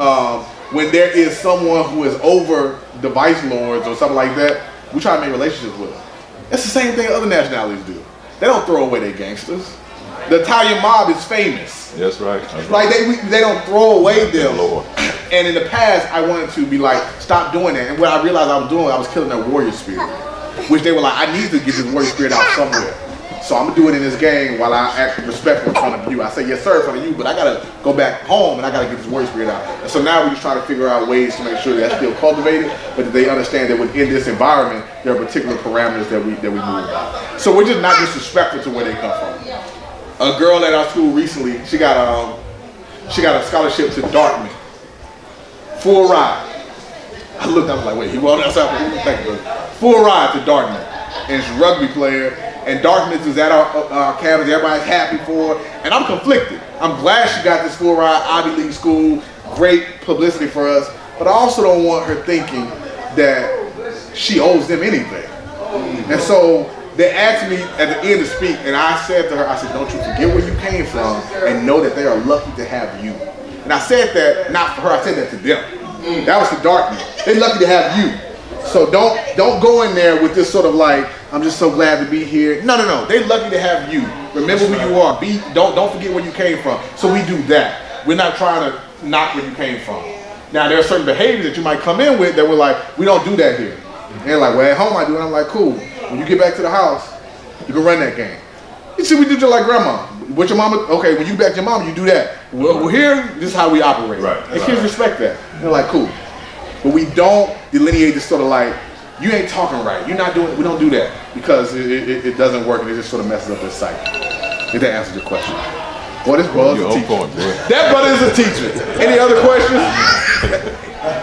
when there is someone who is over the vice lords or something like that, we try to make relationships with them. It's the same thing other nationalities do. They don't throw away their gangsters. The Italian mob is famous. That's right. Like they don't throw away them. Lord. And in the past, I wanted to be like, stop doing that. And what I realized I was doing, I was killing their warrior spirit, which they were like, I need to get this warrior spirit out somewhere. So I'm gonna do it in this gang while I act respectful in front of you. I say yes sir in front of you, but I gotta go back home and I gotta get this warrior spirit out. And so now we're just trying to figure out ways to make sure that's still cultivated, but that they understand that within this environment there are particular parameters that we move by. So we're just not disrespectful to where they come from. A girl at our school recently, she got a scholarship to Dartmouth, full ride. I looked, I was like, wait, he walked outside for thank you, brother. Full ride to Dartmouth, and she's a rugby player. And Dartmouth is at our campus, everybody's happy for her, and I'm conflicted. I'm glad she got this full ride, Ivy League school, great publicity for us, but I also don't want her thinking that she owes them anything. And so they asked me at the end to speak, and I said to her, I said, don't you forget where you came from and know that they are lucky to have you. And I said that, not for her, I said that to them. That was to Dartmouth. They're lucky to have you. So don't go in there with this sort of like, I'm just so glad to be here. No. They're lucky to have you. Remember who you are. Don't forget where you came from. So we do that. We're not trying to knock where you came from. Now there are certain behaviors that you might come in with that we're like, we don't do that here. And they're like, well, at home I do. And I'm like, cool. When you get back to the house, you can run that game. You see, we do just like grandma. With your mama, okay, when you back to your mama, you do that. Well, here, this is how we operate. Right. And kids respect that. They're like, cool. But we don't delineate this sort of like, you ain't talking right. You're not doing. We don't do that because it doesn't work and it just sort of messes up this cycle. If that answers your question. Boy, this brother's a teacher. That brother is a teacher. Any other questions?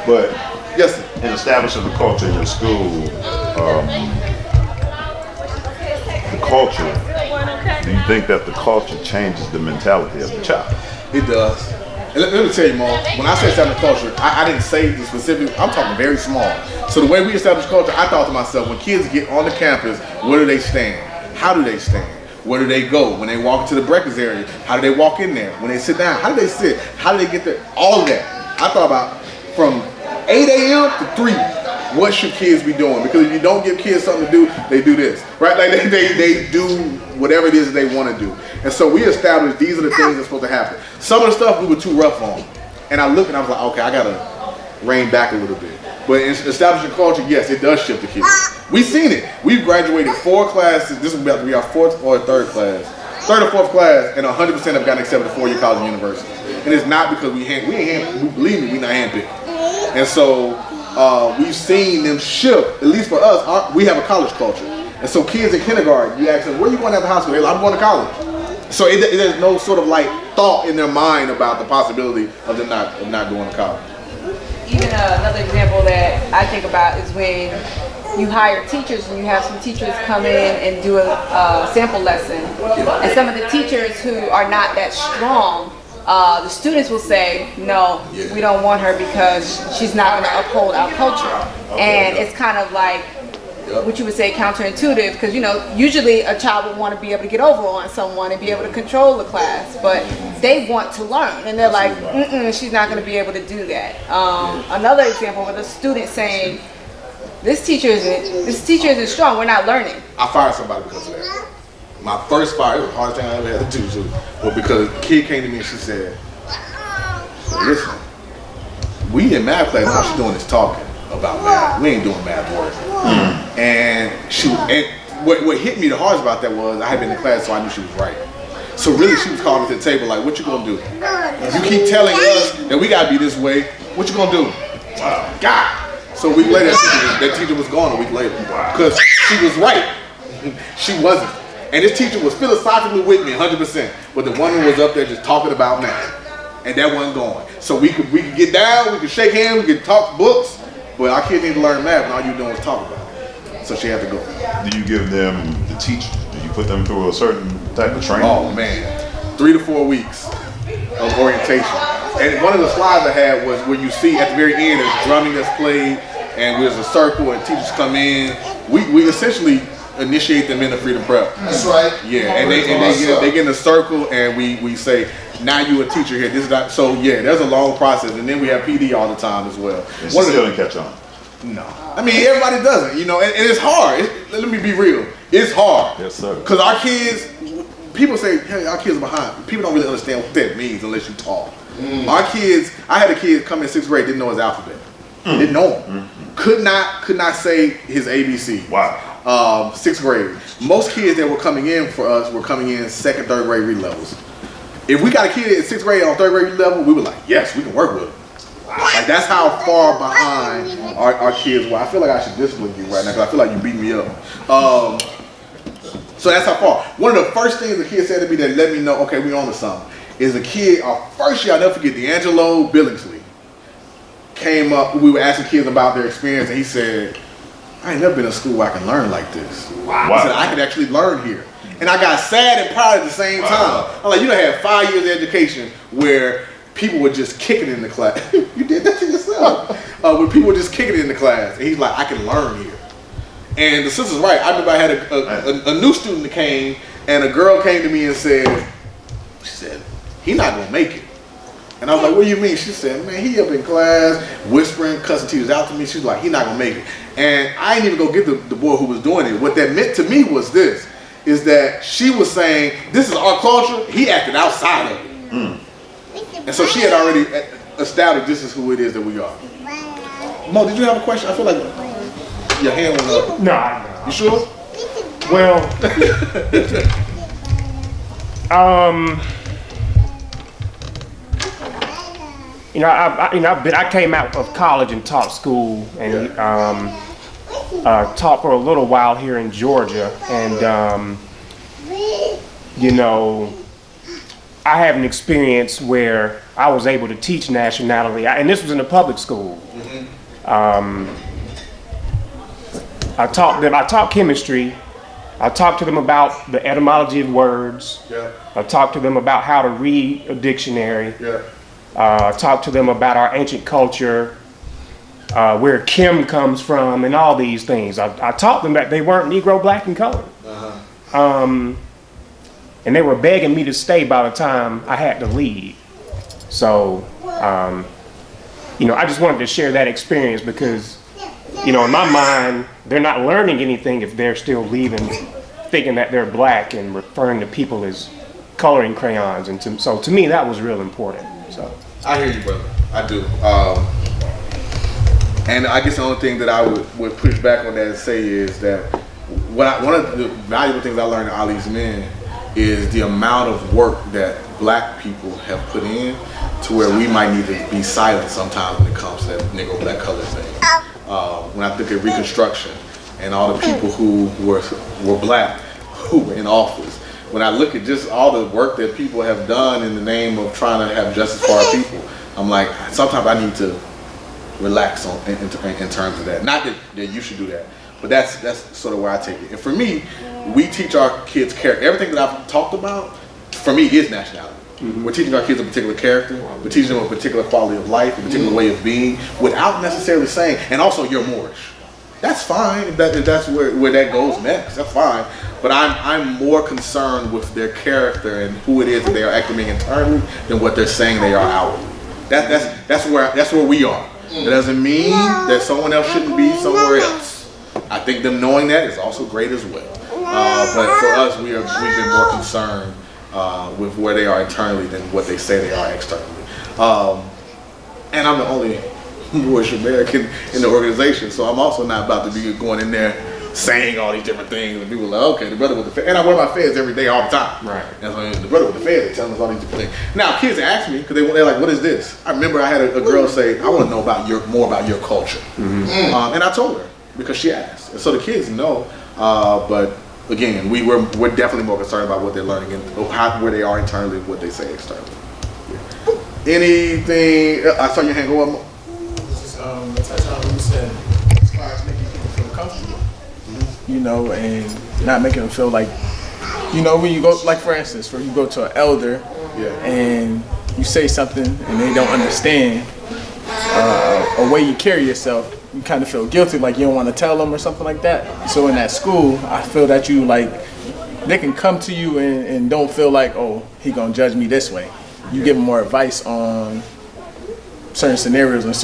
But yes, sir. in establishing the culture in your school, the culture, do you think that the culture changes the mentality of the child? It does. And let me tell you, Mom, when I say establish culture, I didn't say the specific, I'm talking very small. So the way we establish culture, I thought to myself, when kids get on the campus, where do they stand? How do they stand? Where do they go? When they walk into the breakfast area, how do they walk in there? When they sit down, how do they sit? How do they get there? All of that. I thought about from 8 a.m. to 3, what should kids be doing? Because if you don't give kids something to do, they do this, right? Like they do whatever it is they want to do. And so we established these are the things that's supposed to happen. Some of the stuff we were too rough on. And I looked and I was like, okay, I got to rein back a little bit. But in establishing culture, yes, it does shift the kids. We've seen it. We've graduated 4 classes. This is about to be our 4th or 3rd class. 3rd or 4th class, and 100% have gotten accepted to 4-year college and university. And it's not because believe me, we not handpicked. And so we've seen them shift, at least for us, we have a college culture. And so kids in kindergarten, you ask them, where are you going after high school? They're like, I'm going to college. So there's no sort of like thought in their mind about the possibility of them not going to college. Even another example that I think about is when you hire teachers and you have some teachers come in and do a sample lesson. And some of the teachers who are not that strong, the students will say, no, we don't want her because she's not going to uphold our culture. And it's kind of like what you would say counterintuitive, because usually a child would want to be able to get over on someone and be able to control the class, but they want to learn and they're like, she's not going to be able to do that. Another example with a student saying, this teacher isn't strong, we're not learning. I fired somebody because of that. My first fire, it was the hardest thing I ever had to do too, but because a kid came to me and she said, listen, we in math class, all she's doing is talking about math. We ain't doing math work. And what hit me the hardest about that was I had been in class, so I knew she was right. So really she was calling me to the table like, what you gonna do? You keep telling us that we gotta be this way, what you gonna do? Wow. God. So a week later, that teacher was gone a week later. Because she was right. She wasn't. And this teacher was philosophically with me 100%, but the woman was up there just talking about math. And that wasn't going. So we could get down, we could shake hands, we could talk books, but our kids need to learn math and all you doing is talk about it. So she had to go. Do you give them the teach? Do you put them through a certain type of training? Oh man, 3 to 4 weeks of orientation. And one of the slides I had was where you see at the very end there's drumming that's played and there's a circle and teachers come in. We essentially initiate them in the freedom prep. That's right. Yeah, and they get in a circle and we say, now you a teacher here. This is not, so yeah, there's a long process, and then we have PD all the time as well. And she still didn't catch on. No, I mean everybody doesn't, and it's hard. Let me be real, it's hard. Yes, sir. Because our kids, people say, hey, our kids are behind. People don't really understand what that means unless you talk. Our kids, I had a kid come in 6th grade, didn't know his alphabet, didn't know him, could not say his ABC. Wow. 6th grade. Most kids that were coming in for us were coming in 2nd, 3rd grade read levels. If we got a kid at 6th grade on 3rd grade level, we were like, yes, we can work with him. Like that's how far behind our kids were. I feel like I should discipline you right now because I feel like you beat me up. So that's how far. One of the first things the kid said to me that let me know, okay, we on to something, is a kid, our first year, I'll never forget, D'Angelo Billingsley came up, we were asking kids about their experience, and he said, I ain't never been in school where I can learn like this. Wow. He said, I can actually learn here. And I got sad and proud at the same time. I'm like, you done had 5 years of education where people were just kicking it in the class. You did that to yourself. Where people were just kicking it in the class. And he's like, I can learn here. And the sister's right. I remember I had a new student that came, and a girl came to me and said, he not gonna make it. And I was like, what do you mean? She said, man, he up in class, whispering, cussing teachers out to me. She's like, he not gonna make it. And I didn't even go get the boy who was doing it. What that meant to me was this, is that she was saying, this is our culture, he acted outside of it. And so she had already established this is who it is that we are. Mo, did you have a question? I feel like your hand went up. No. You sure? Well, I came out of college and taught school and taught for a little while here in Georgia, and I had an experience where I was able to teach nationality, and this was in a public school. I taught chemistry. I talked to them about the etymology of words. Yeah. I talked to them about how to read a dictionary. Yeah. Talk to them about our ancient culture, where Kim comes from, and all these things. I taught them that they weren't Negro, black, and colored. And they were begging me to stay by the time I had to leave. So, I just wanted to share that experience because, in my mind, they're not learning anything if they're still leaving, thinking that they're black and referring to people as coloring crayons. And so to me, that was real important. So I hear you, brother. I do. And I guess the only thing that I would push back on that and say is that one of the valuable things I learned in Ali's Men is the amount of work that black people have put in to where we might need to be silent sometimes when it comes to that Negro black color thing. When I think of Reconstruction and all the people who were black who were in office, when I look at just all the work that people have done in the name of trying to have justice for our people, I'm like, sometimes I need to relax in terms of that. Not that you should do that, but that's sort of where I take it. And for me, we teach our kids character. Everything that I've talked about, for me, is nationality. We're teaching our kids a particular character. We're teaching them a particular quality of life, a particular way of being, without necessarily saying, and also you're Moorish. That's fine if that's where that goes next. That's fine. But I'm more concerned with their character and who it is that they are acting internally than what they're saying they are outwardly. That's where we are. That doesn't mean that someone else shouldn't be somewhere else. I think them knowing that is also great as well. But for us, we've been more concerned with where they are internally than what they say they are externally. And I'm the only Moorish American in the organization, so I'm also not about to be going in there saying all these different things and people are like, okay, the brother with the feds, and I wear my feds every day all the time. Right. And so the brother with the feds, they're telling us all these different things. Now kids ask me, because they're like, what is this? I remember I had a girl say, I want to know more about your culture. And I told her, because she asked. And so the kids know, but again, we're definitely more concerned about what they're learning and where they are internally and what they say externally. Yeah. Anything, I saw your hand go up. Touch on what you said as far as making people feel comfortable, you know, and not making them feel like, you know, when you go, like for instance, when you go to an elder and you say something and they don't understand a way you carry yourself, you kind of feel guilty, like you don't want to tell them or something like that. So in that school, I feel that you like, they can come to you and don't feel like, oh, he gonna judge me this way. You give them more advice on certain scenarios and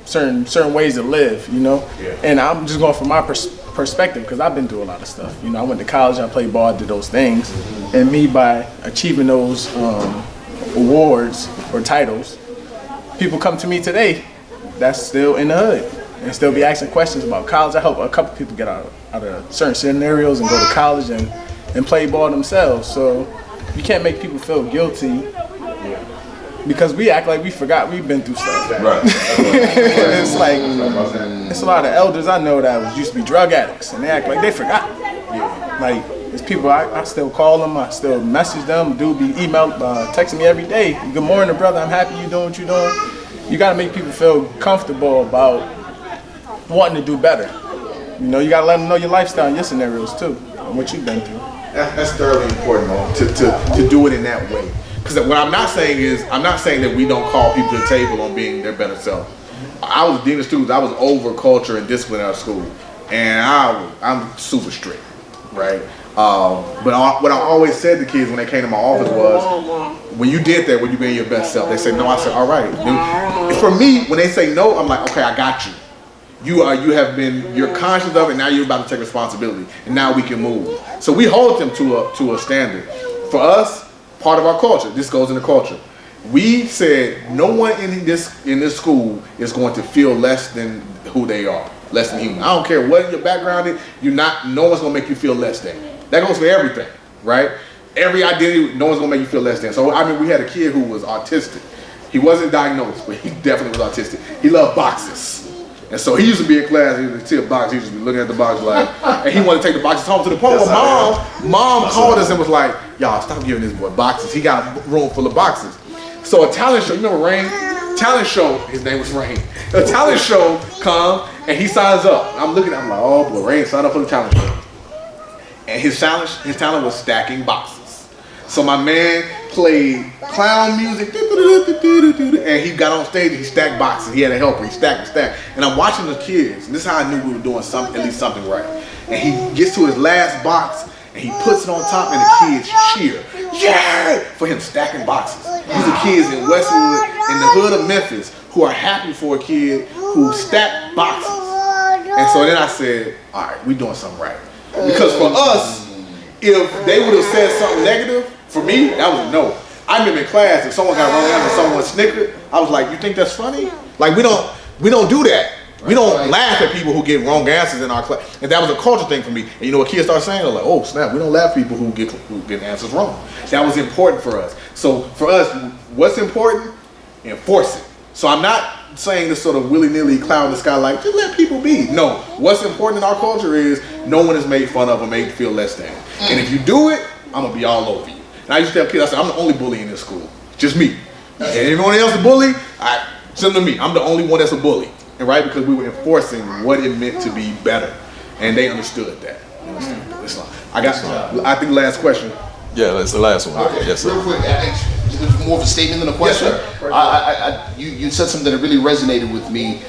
certain ways to live, you know. And I'm just going from my perspective because I've been through a lot of stuff. You know, I went to college, I played ball, I did those things, and me by achieving those awards or titles, people come to me today that's still in the hood and still be asking questions about college. I help a couple people get out of certain scenarios and go to college and play ball themselves. So you can't make people feel guilty because we act like we forgot we've been through stuff. Right. It's like, it's a lot of elders I know that used to be drug addicts and they act like they forgot. Like, there's people, I still call them, I still message them, dude be texting me every day. Good morning, brother, I'm happy you doing what you're doing. You gotta make people feel comfortable about wanting to do better. You know, you gotta let them know your lifestyle and your scenarios too, and what you've been through. That's thoroughly important, to do it in that way. Because what I'm not saying is, I'm not saying that we don't call people to the table on being their better self. I was a dean of students, I was over culture and discipline at our school. And I'm super strict, right? But what I always said to kids when they came to my office was, when you did that, when you being your best self, they said no. I said, all right. And for me, when they say no, I'm like, okay, I got you. You're conscious of it, now you're about to take responsibility, and now we can move. So we hold them to a standard. For us, part of our culture, this goes into culture. We said no one in this school is going to feel less than who they are, less than human. I don't care what your background is, no one's gonna make you feel less than. That goes for everything, right? Every identity, no one's gonna make you feel less than. So I mean, we had a kid who was autistic. He wasn't diagnosed, but he definitely was autistic. He loved boxes. And so he used to be in class, he would see a box, he used to be looking at the box like, and he wanted to take the boxes home to the point where mom called us and was like, y'all stop giving this boy boxes. He got a room full of boxes. So a talent show, you remember Rain? Talent show, his name was Rain. A talent show come and he signs up. I'm looking, I'm like, oh boy, Rain signed up for the talent show. And his talent was stacking boxes. So my man played clown music, and he got on stage and he stacked boxes. He had a helper, he stacked. And I'm watching the kids, and this is how I knew we were doing at least something right. And he gets to his last box, and he puts it on top, and the kids cheer, yeah, for him stacking boxes. These are kids in Westwood, in the hood of Memphis, who are happy for a kid who stacked boxes. And so then I said, all right, we're doing something right. Because for us, if they would have said something negative, for me, that was a no. I remember in class, if someone got run out and someone snickered, I was like, you think that's funny? Like, we We don't do that. We don't laugh at people who get wrong answers in our class. And that was a culture thing for me. And you know what kids start saying? They're like, oh snap, we don't laugh at people who get answers wrong. That was important for us. So for us, what's important? Enforce it. So I'm not saying this sort of willy-nilly cloud in the sky like, just let people be. No, what's important in our culture is no one is made fun of or made to feel less than. And if you do it, I'm gonna be all over you. And I used to tell kids, I said, I'm the only bully in this school. Just me. And everyone else a bully, send them to me. I'm the only one that's a bully. And right, because we were enforcing what it meant to be better. And they understood that. You understand? I think last question. Yeah, that's the last one. Okay. Yes, sir. Real quick, it's more of a statement than a question. Yes, You said something that really resonated with me.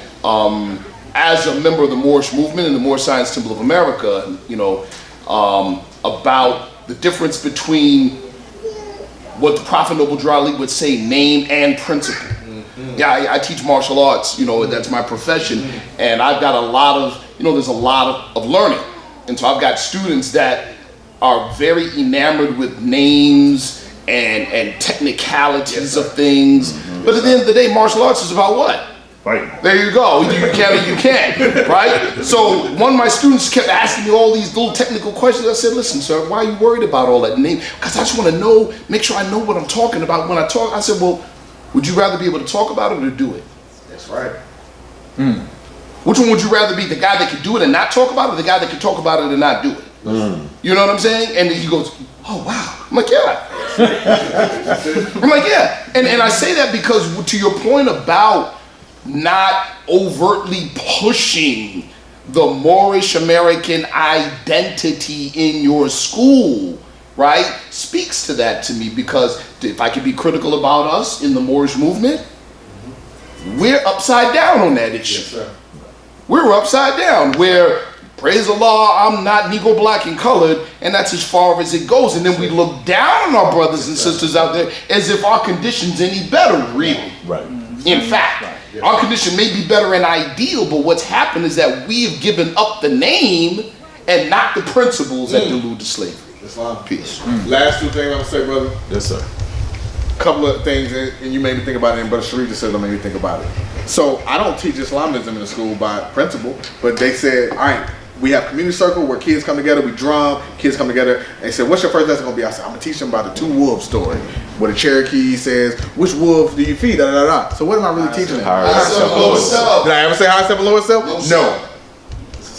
As a member of the Moorish movement and the Moorish Science Temple of America, you know, about the difference between what the Prophet Noble Drew Ali would say, name and principle. Yeah, I teach martial arts, you know, that's my profession, and I've got a lot of, you know, there's a lot of learning. And so I've got students that are very enamored with names and technicalities of things. But at the end of the day, martial arts is about what? Fight. There you go. You can or you can't, right? So one of my students kept asking me all these little technical questions. I said, listen, sir, why are you worried about all that name? Because I just want to know, make sure I know what I'm talking about when I talk. I said, well, would you rather be able to talk about it or do it? That's right. Which one would you rather be, the guy that can do it and not talk about it, or the guy that can talk about it and not do it? You know what I'm saying? And he goes, oh wow. I'm like, yeah. I'm like, yeah. And I say that because to your point about not overtly pushing the Moorish American identity in your school, right, speaks to that to me, because if I could be critical about us in the Moorish movement, we're upside down on that issue. Yes, sir. We're upside down where, praise Allah, I'm not Negro, black, and colored, and that's as far as it goes. And then we look down on our brothers and sisters out there as if our condition's any better, really. Right. In fact, our condition may be better and ideal, but what's happened is that we've given up the name and not the principles that delude to slavery. Islam. Peace. Last two things I'm gonna say, brother. Yes, sir. Couple of things, and you made me think about it, and Brother Sharif just said it made me think about it. So I don't teach Islamism in the school by principle, but they said, all right, we have community circle where kids come together, we drum, kids come together, and they said, what's your first lesson gonna be? I said, I'm gonna teach them about the two wolves story, where the Cherokee says, which wolf do you feed? Da, da, da, da. So what am I really teaching them? Higher self. Did I ever say higher self and lower self? No.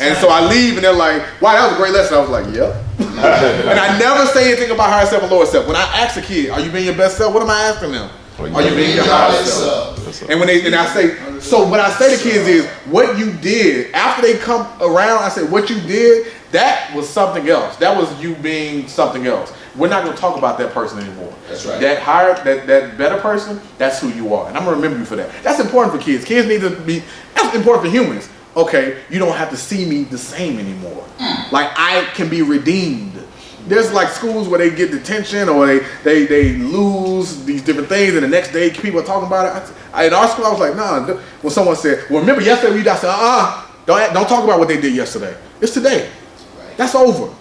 And so I leave and they're like, wow, that was a great lesson. I was like, yep. And I never say anything about higher self and lower self. When I ask a kid, are you being your best self? What am I asking them? Are you being your higher self? And I say, so what I say to kids is, what you did, after they come around, I say, what you did, that was something else. That was you being something else. We're not gonna talk about that person anymore. That's right. That better person, that's who you are. And I'm gonna remember you for that. That's important for kids. Kids need to be, that's important for humans. Okay, you don't have to see me the same anymore. Like, I can be redeemed. There's like schools where they get detention or they lose these different things, and the next day people are talking about it. In our school, I was like, nah. When someone said, well, remember yesterday, I said, don't talk about what they did yesterday. It's today. That's over.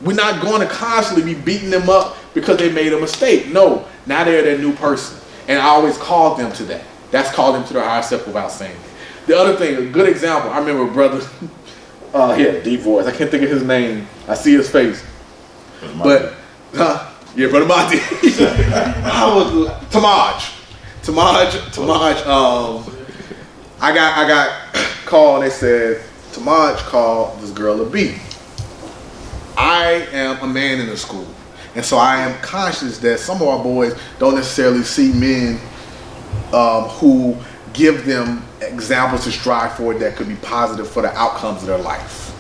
We're not going to constantly be beating them up because they made a mistake. No, now they're their new person. And I always called them to that. That's called them to their higher self without saying it. The other thing, a good example, I remember a brother, he had a deep voice. I can't think of his name. I see his face. But, yeah, Brother Monty. Tamaj. I got called, they said, Tamaj called this girl a B. I am a man in the school. And so I am conscious that some of our boys don't necessarily see men who give them examples to strive for that could be positive for the outcomes of their life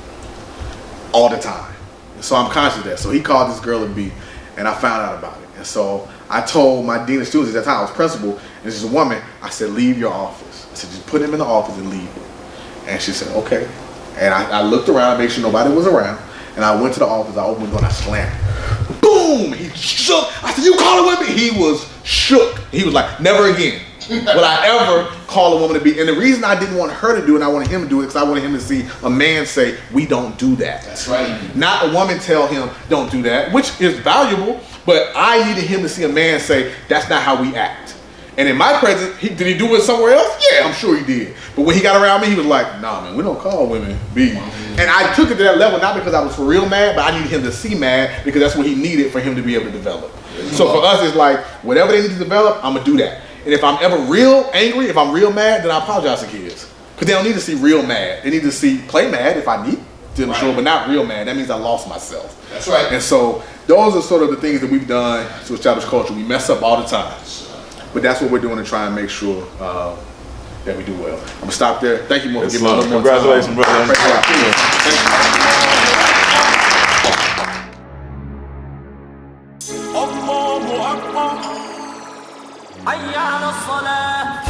all the time. And so I'm conscious of that. So he called this girl a B, and I found out about it. And so I told my dean of students at that time, I was principal, and this is a woman, I said, leave your office. I said, just put him in the office and leave him. And she said, okay. And I looked around, made sure nobody was around, and I went to the office, I opened the door, and I slammed it. Boom! He shook. I said, you call her with me? He was shook. He was like, never again would I ever call a woman to be. And the reason I didn't want her to do it and I wanted him to do it because I wanted him to see a man say, we don't do that. That's right. Not a woman tell him, don't do that, which is valuable, but I needed him to see a man say, that's not how we act. And in my presence, did he do it somewhere else? Yeah, I'm sure he did. But when he got around me, he was like, nah, man, we don't call women B. And I took it to that level, not because I was for real mad, but I needed him to see mad because that's what he needed for him to be able to develop. So for us, it's like, whatever they need to develop, I'm gonna do that. And if I'm ever real angry, if I'm real mad, then I apologize to kids. Because they don't need to see real mad. They need to see play mad if I need to, sure, but not real mad. That means I lost myself. That's right. And so those are sort of the things that we've done to establish culture. We mess up all the time. But that's what we're doing to try and make sure that we do well. I'm gonna stop there. Thank you more for giving me a little more time. Congratulations, brother. الله أكبر حي على الصلاة